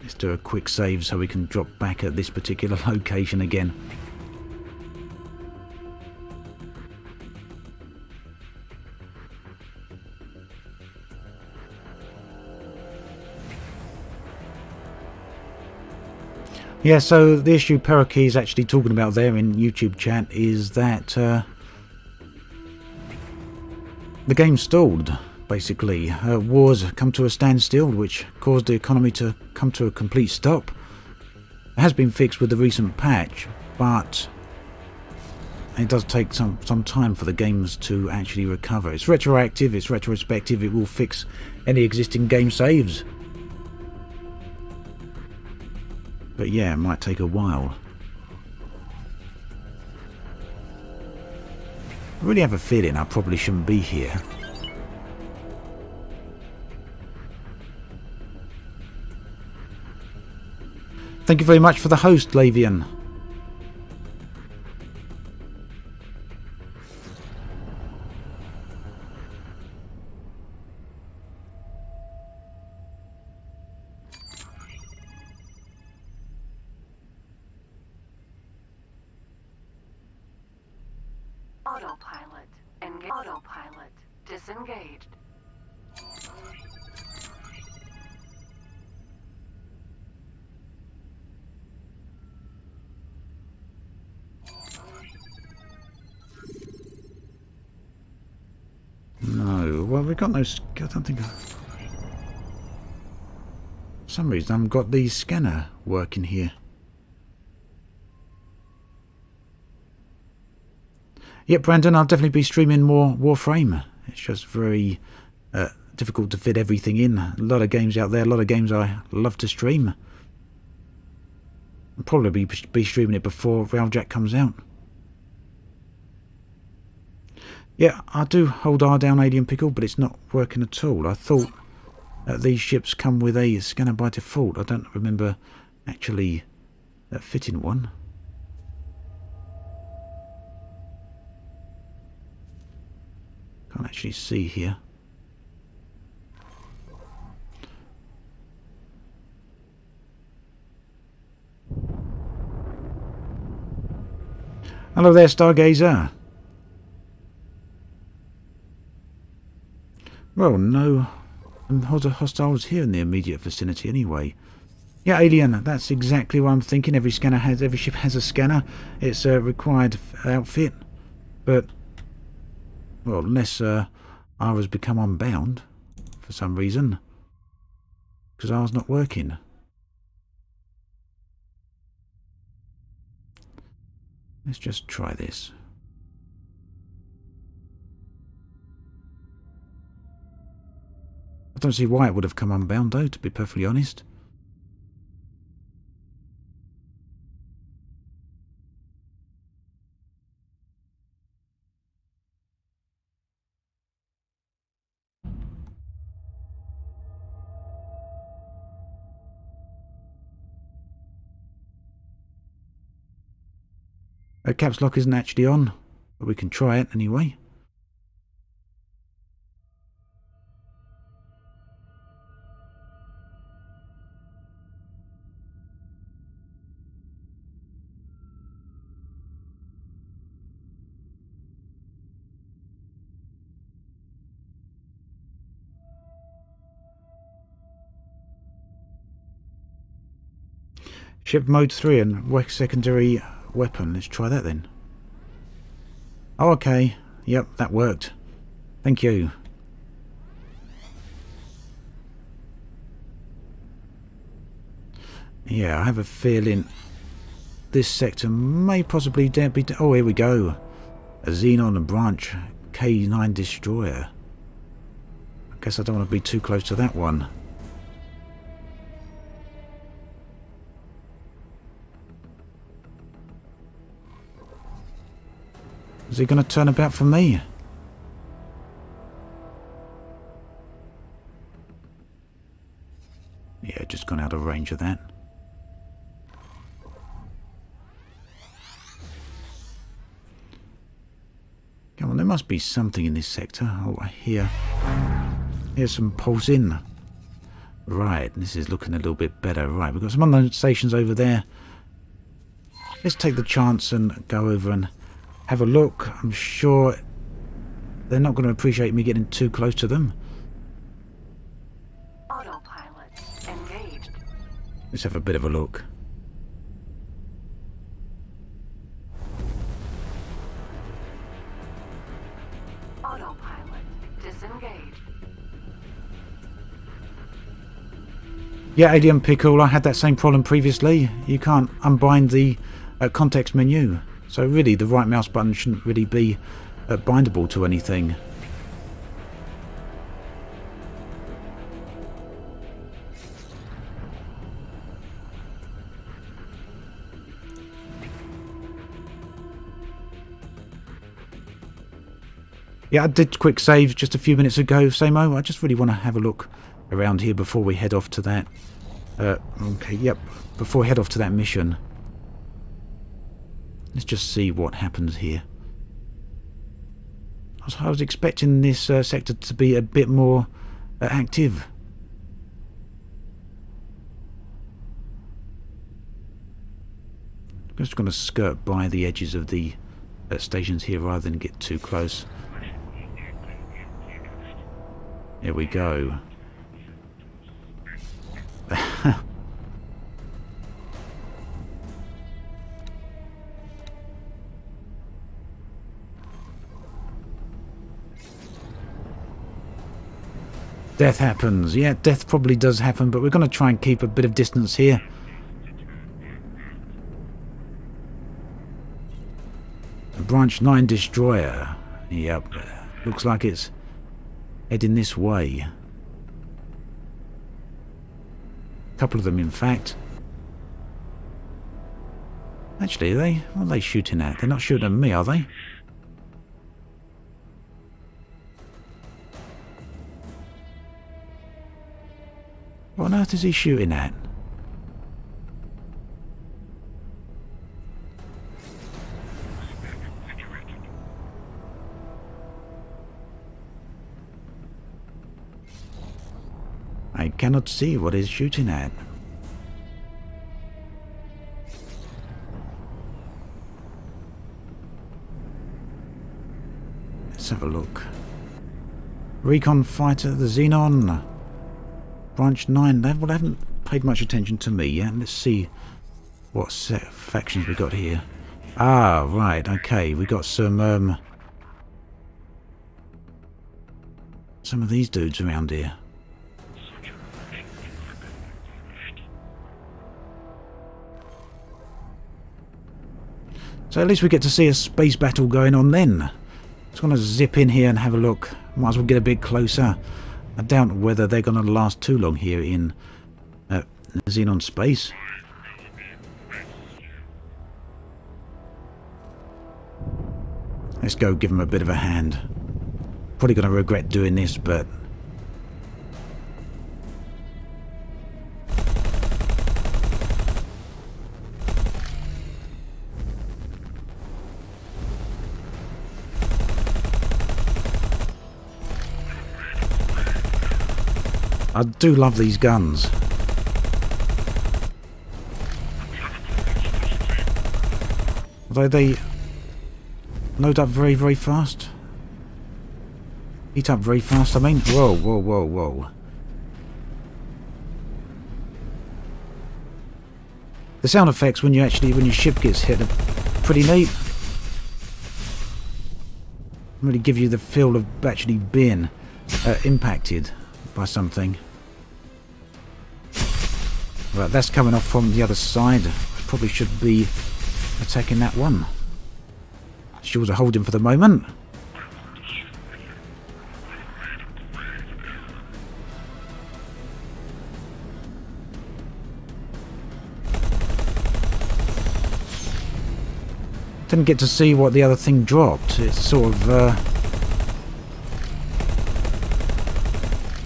Let's do a quick save so we can drop back at this particular location again. Yeah, so the issue Perky is actually talking about there in YouTube chat is that the game stalled, basically. Wars come to a standstill, which caused the economy to come to a complete stop. It has been fixed with the recent patch, but it does take some time for the games to actually recover. It's retroactive, it's retrospective, it will fix any existing game saves. But yeah, it might take a while. I really have a feeling I probably shouldn't be here. Thank you very much for the host, Lavian.
Autopilot. Autopilot. Disengaged.
No, well, we've got no... I don't think... For some reason, I haven't got the scanner working here. Yep, Brandon, I'll definitely be streaming more Warframe. It's just very difficult to fit everything in. A lot of games out there, a lot of games I love to stream. I'll probably be streaming it before Railjack comes out. Yeah, I do hold R down, Alien Pickle, but it's not working at all. I thought these ships come with a scanner by default. I don't remember actually fitting one. Can't actually see here. Hello there, Stargazer. Well, no hostiles here in the immediate vicinity anyway. Yeah, Alien, that's exactly what I'm thinking. Every ship has a scanner. It's a required outfit. But, well, unless Ara's become unbound for some reason. Because Ara's not working. Let's just try this. I don't see why it would have come unbound though, to be perfectly honest. Caps lock isn't actually on, but we can try it anyway. Ship mode 3 and secondary weapon. Let's try that then. Oh, okay. Yep, that worked. Thank you. Yeah, I have a feeling this sector may possibly be... Oh, here we go. A Xenon branch K9 destroyer. I guess I don't want to be too close to that one. Is he going to turn about for me? Yeah, just gone out of range of that. Come on, there must be something in this sector. Oh, I here's some pulsing. Right, this is looking a little bit better. Right, we've got some unknown stations over there. Let's take the chance and go over and have a look. I'm sure they're not going to appreciate me getting too close to them.
Autopilot engaged.
Let's have a bit of a look.
Autopilot disengaged.
Yeah, ADM Pickle, I had that same problem previously. You can't unbind the context menu. So really, the right mouse button shouldn't really be bindable to anything. Yeah, I did quick save just a few minutes ago, Samo. I just really want to have a look around here before we head off to that. Okay, yep. Before we head off to that mission. Let's just see what happens here. I was expecting this sector to be a bit more active. I'm just going to skirt by the edges of the stations here rather than get too close. Here we go. Death happens. Yeah, death probably does happen, but we're going to try and keep a bit of distance here. A Branch 9 destroyer. Yep. Looks like it's heading this way. A couple of them, in fact. Actually, what are they shooting at? They're not shooting at me, are they? What on earth is he shooting at? I cannot see what he's shooting at. Let's have a look. Recon fighter, the Xenon. Branch 9. Well, they haven't paid much attention to me yet. Let's see what factions we got here. Ah, right. Okay, we got some of these dudes around here. So at least we get to see a space battle going on then. Just going to zip in here and have a look. Might as well get a bit closer. I doubt whether they're going to last too long here in Xenon space. Let's go give them a bit of a hand. Probably going to regret doing this, but... I do love these guns. Although they load up very, very fast. Heat up very fast, I mean. Whoa, whoa, whoa, whoa. The sound effects when your ship gets hit are pretty neat. Really give you the feel of actually being impacted by something. Right, that's coming off from the other side. Probably should be attacking that one. Shields are holding for the moment. Didn't get to see what the other thing dropped. It's sort of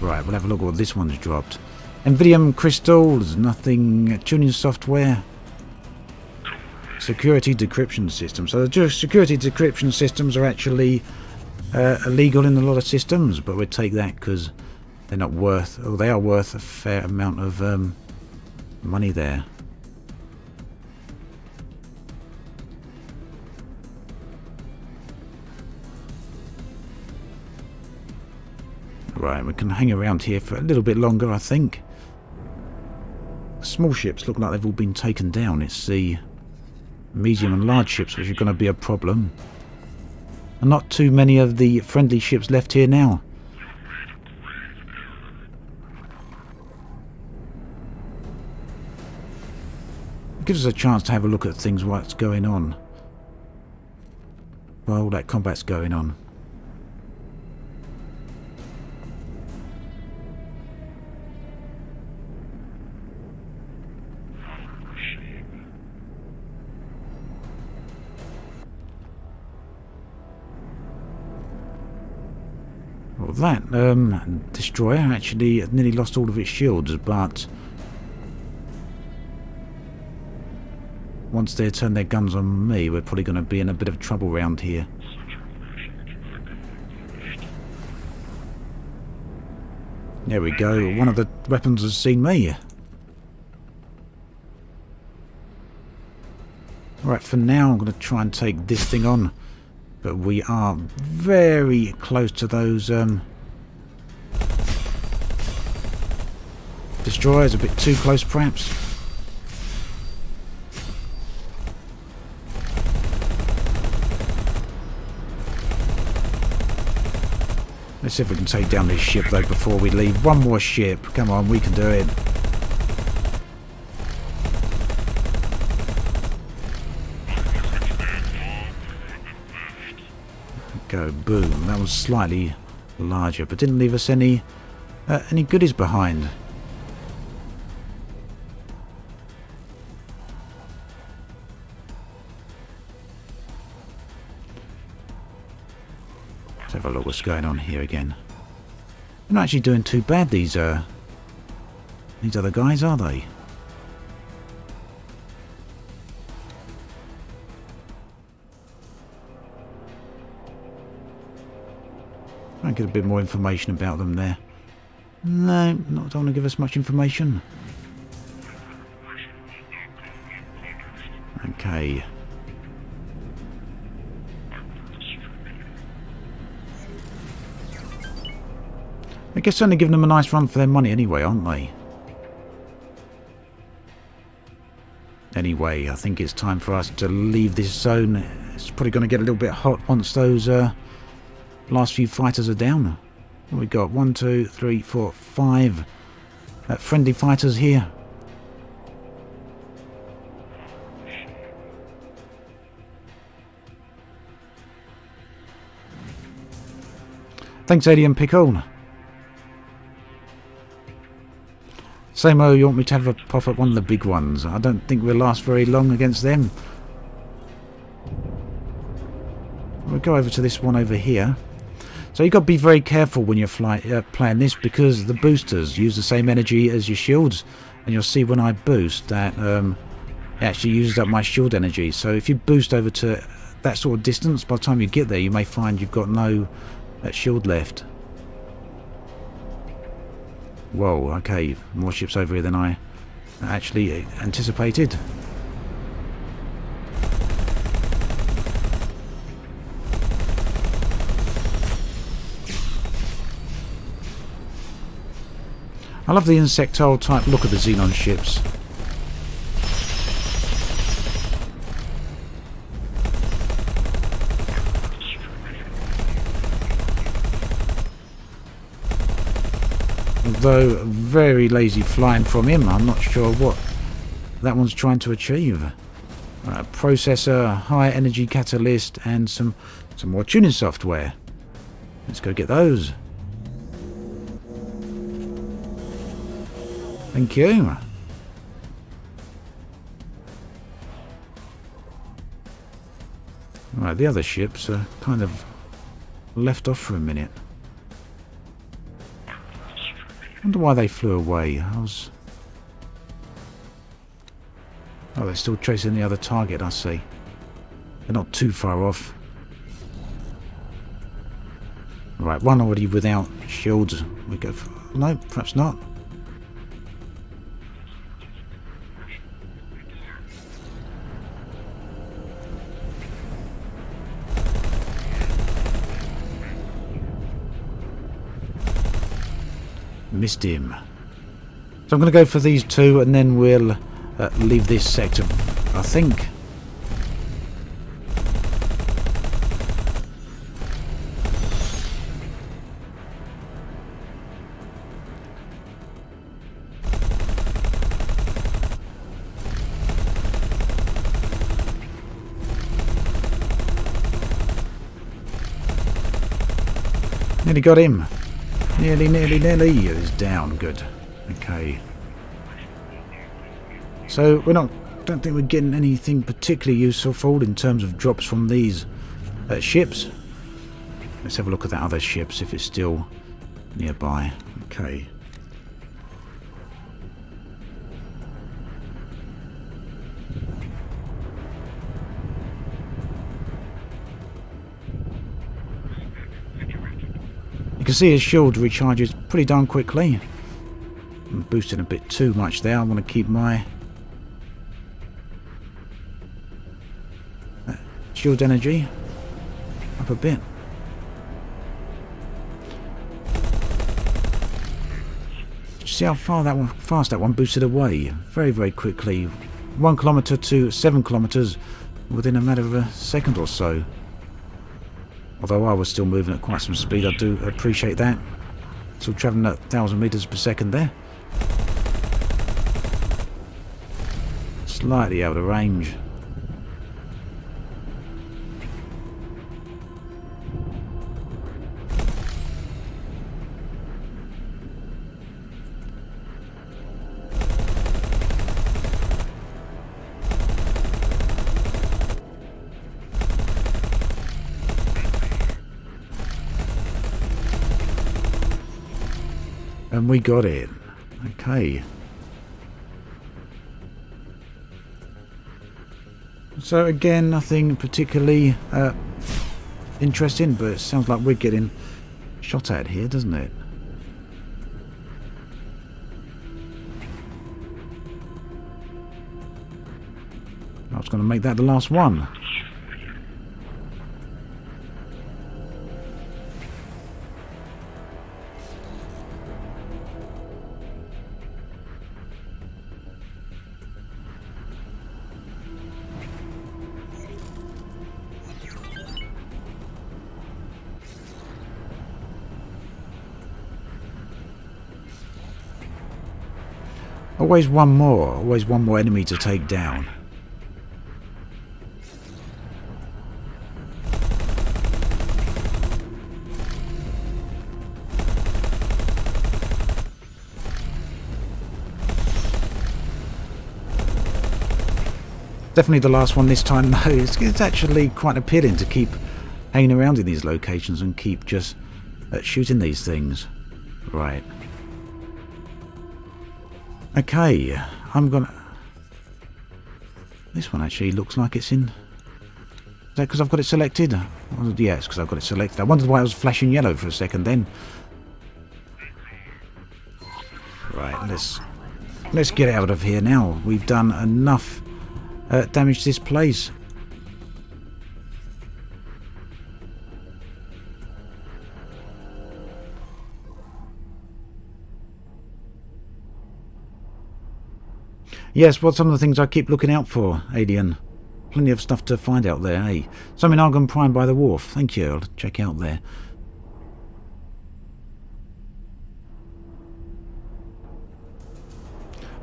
right, we'll have a look at what this one's dropped. Nvidium crystals, nothing. Tuning software. Security decryption system. So the security decryption systems are actually illegal in a lot of systems, but we'll take that because they're not worth, or they are worth a fair amount of money there. Right, we can hang around here for a little bit longer, I think. Small ships look like they've all been taken down. It's the medium and large ships which are going to be a problem. And not too many of the friendly ships left here now. It gives us a chance to have a look at things, what's going on. while that combat's going on. Well, that destroyer actually nearly lost all of its shields, but once they turn their guns on me, we're probably going to be in a bit of trouble around here. There we go, one of the weapons has seen me. Alright, for now I'm going to try and take this thing on. But we are very close to those destroyers, a bit too close perhaps. Let's see if we can take down this ship though before we leave. One more ship, come on, we can do it. Go, boom. That was slightly larger, but didn't leave us any goodies behind. Let's have a look what's going on here again. They're not actually doing too bad, these other guys, are they? I get a bit more information about them there. No, don't want to give us much information. Okay. I guess only giving them a nice run for their money anyway, aren't they? Anyway, I think it's time for us to leave this zone. It's probably going to get a little bit hot once those last few fighters are down. What we got? 1, 2, 3, 4, 5 friendly fighters here. Thanks, ADM Pickle. Samo, you want me to have a pop at one of the big ones? I don't think we'll last very long against them. We'll go over to this one over here. So you've got to be very careful when you're playing this, because the boosters use the same energy as your shields, and you'll see when I boost that it actually uses up my shield energy. So if you boost over to that sort of distance, by the time you get there you may find you've got no shield left. Whoa, okay, more ships over here than I actually anticipated. I love the insectile type look of the Xenon ships. Although very lazy flying from him, I'm not sure what that one's trying to achieve. Processor, high energy catalyst, and some more tuning software. Let's go get those. Thank you. Right, the other ships are kind of left off for a minute. I wonder why they flew away. Oh, they're still chasing the other target, I see. They're not too far off. Right, one already without shields. We go for... No, perhaps not. Missed him. So I'm going to go for these two, and then we'll leave this sector, I think. Nearly got him. Nearly. He's down. Good. Okay. So we're not. Don't think we're getting anything particularly useful in terms of drops from these ships. Let's have a look at that other ship, see if it's still nearby. Okay. You can see his shield recharges pretty darn quickly. I'm boosting a bit too much there. I want to keep my shield energy up a bit. See how fast that one boosted away. Very quickly. 1 kilometre to 7 kilometres within a matter of a second or so. Although I was still moving at quite some speed, I do appreciate that. Still travelling at 1,000 metres per second there. Slightly out of range. And we got it. Okay. So again, nothing particularly interesting, but it sounds like we're getting shot at here, doesn't it? I was going to make that the last one. Always one more enemy to take down. Definitely the last one this time though. It's actually quite appealing to keep hanging around in these locations and keep just shooting these things. Right. Okay, I'm gonna... This one actually looks like it's in... Is that because I've got it selected? Oh, yeah, it's because I've got it selected. I wondered why it was flashing yellow for a second then. Right, let's get out of here now. We've done enough damage to this place. Yes, what's some of the things I keep looking out for, Alien? Plenty of stuff to find out there, eh? Some in Argon Prime by the wharf. Thank you, I'll check out there.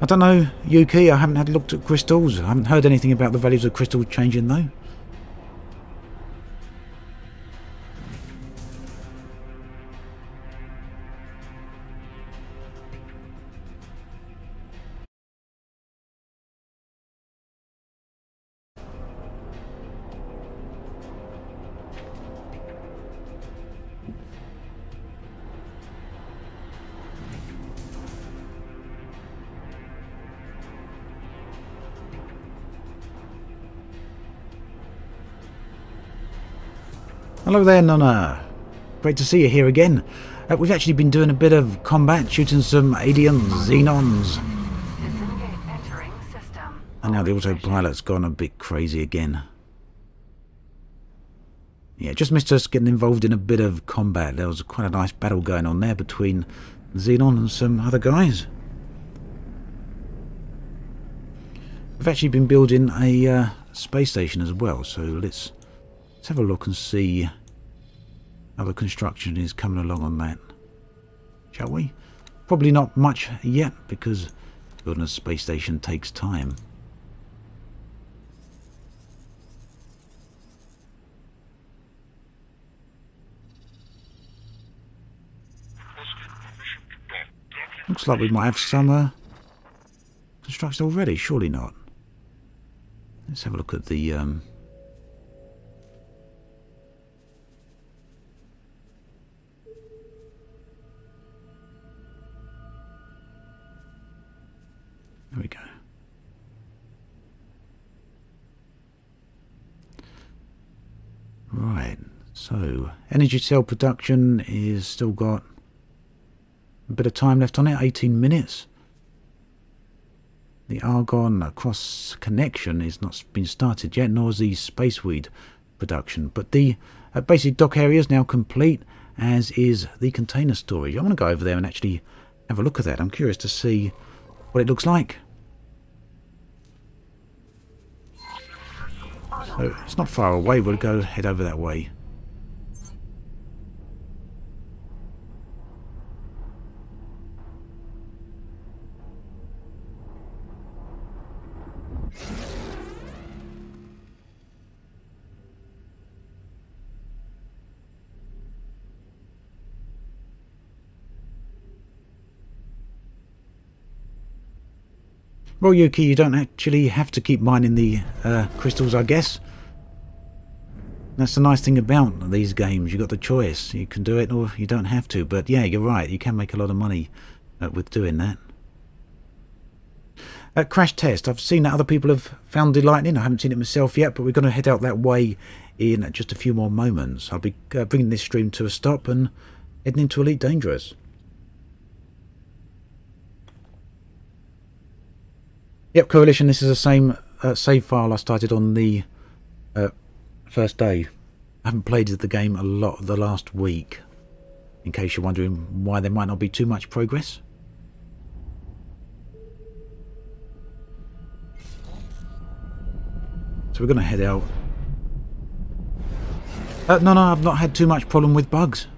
I don't know, Yuki, I haven't had a look at crystals. I haven't heard anything about the values of crystals changing though. Hello there, Nonna. Great to see you here again. We've actually been doing a bit of combat, shooting some aliens, Xenons. And now the autopilot's gone a bit crazy again. Yeah, just missed us getting involved in a bit of combat. There was quite a nice battle going on there between Xenon and some other guys. We've actually been building a space station as well, so let's have a look and see how the construction is coming along on that, shall we? Probably not much yet, because building a space station takes time. Looks like we might have some construction already. Surely not. Let's have a look at the... There we go. Right, so energy cell production is still got a bit of time left on it, 18 minutes. The argon cross connection is not been started yet, nor is the spaceweed production. But the basic dock area is now complete, as is the container storage. I want to go over there and actually have a look at that. I'm curious to see what it looks like. So it's not far away, we'll go head over that way. Well, Yuki, you don't actually have to keep mining the crystals, I guess. That's the nice thing about these games. You've got the choice. You can do it or you don't have to. But yeah, you're right. You can make a lot of money with doing that. Crash test. I've seen that other people have found delight in. I haven't seen it myself yet, but we're going to head out that way in just a few more moments. I'll be bringing this stream to a stop and heading into Elite Dangerous. Yep, Coalition, this is the same save file I started on the first day. I haven't played the game a lot the last week, in case you're wondering why there might not be too much progress. So we're going to head out. No, I've not had too much problem with bugs.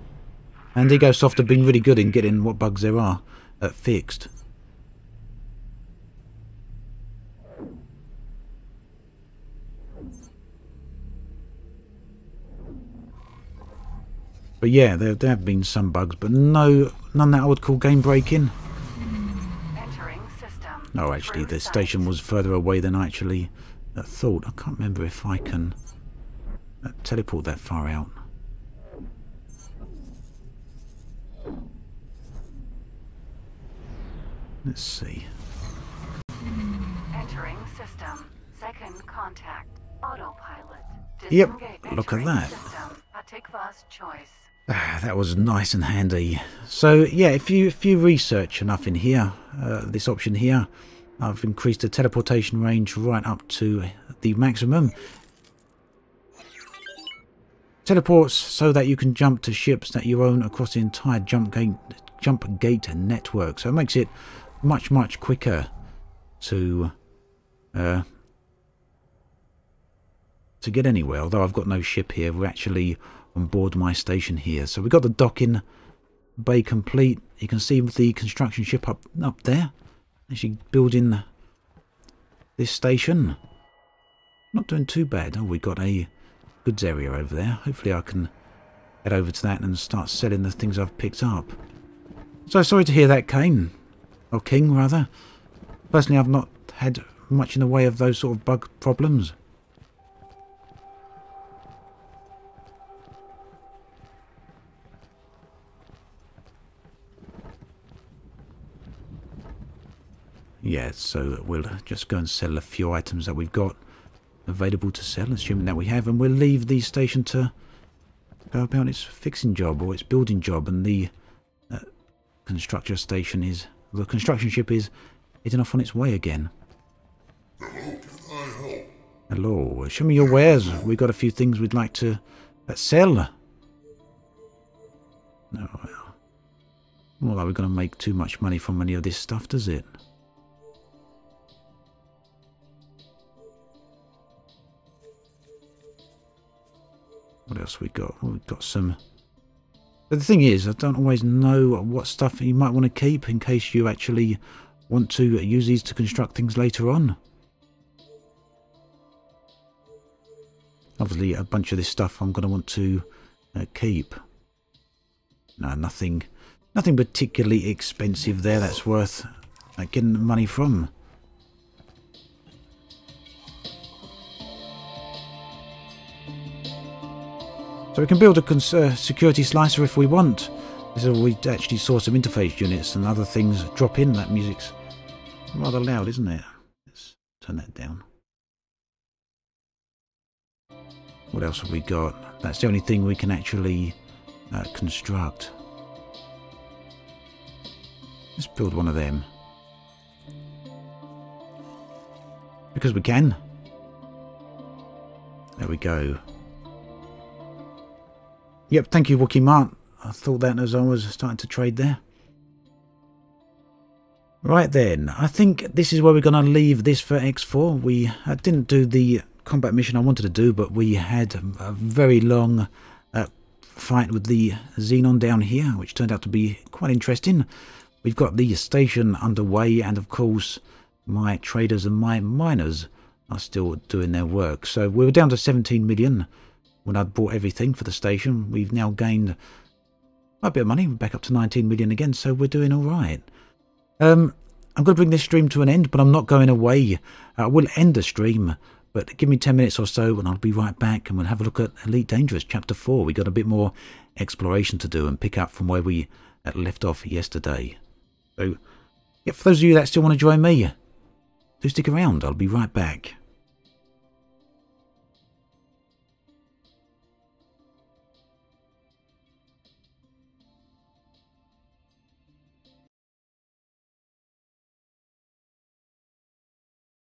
And EgoSoft have been really good in getting what bugs there are fixed. But yeah, there have been some bugs, but none that I would call game breaking.
Entering system.
No, actually, the station was further away than I actually thought. I can't remember if I can teleport that far out. Let's see.
Entering system. Second contact. Autopilot.
Yep,
Disengage.
look at
Entering
that.
System. Atikva's choice.
That was nice and handy. So yeah, if you research enough in here, this option here, I've increased the teleportation range right up to the maximum. Teleports so that you can jump to ships that you own across the entire jump gate network. So it makes it much quicker to get anywhere. Although I've got no ship here, we're actually on board my station here. So we've got the docking bay complete. You can see the construction ship up there, actually building this station. Not doing too bad. Oh, we got a goods area over there. Hopefully I can head over to that and start selling the things I've picked up. So sorry to hear that, Kane, or King rather. Personally, I've not had much in the way of those sort of bug problems. Yeah, so we'll just go and sell a few items that we've got available to sell, assuming that we have, and we'll leave the station to go about its fixing job or its building job, and the construction ship is heading off on its way again. Hello, show me your wares. We've got a few things we'd like to sell. No, well, are we going to make too much money from any of this stuff, does it? What else we got? Well, we've got some... But the thing is, I don't always know what stuff you might want to keep in case you actually want to use these to construct things later on. Obviously, a bunch of this stuff I'm going to want to keep. No, nothing Nothing particularly expensive there that's worth getting the money from. So we can build a security slicer if we want. This is where we actually saw some interface units and other things drop in. That music's rather loud, isn't it? Let's turn that down. What else have we got? That's the only thing we can actually construct. Let's build one of them. Because we can. There we go. Yep, thank you, Wookie Mart. I thought that as I was starting to trade there. Right then, I think this is where we're going to leave this for X4. We didn't do the combat mission I wanted to do, but we had a very long fight with the Xenon down here, which turned out to be quite interesting. We've got the station underway, and of course my traders and my miners are still doing their work. So we were down to 17 million when I'd bought everything for the station. We've now gained quite a bit of money. We're back up to 19 million again, so we're doing all right. I'm going to bring this stream to an end, but I'm not going away. I will end the stream, but give me 10 minutes or so and I'll be right back, and we'll have a look at Elite Dangerous Chapter 4. We got a bit more exploration to do and pick up from where we left off yesterday. So, yeah, for those of you that still want to join me, do stick around. I'll be right back.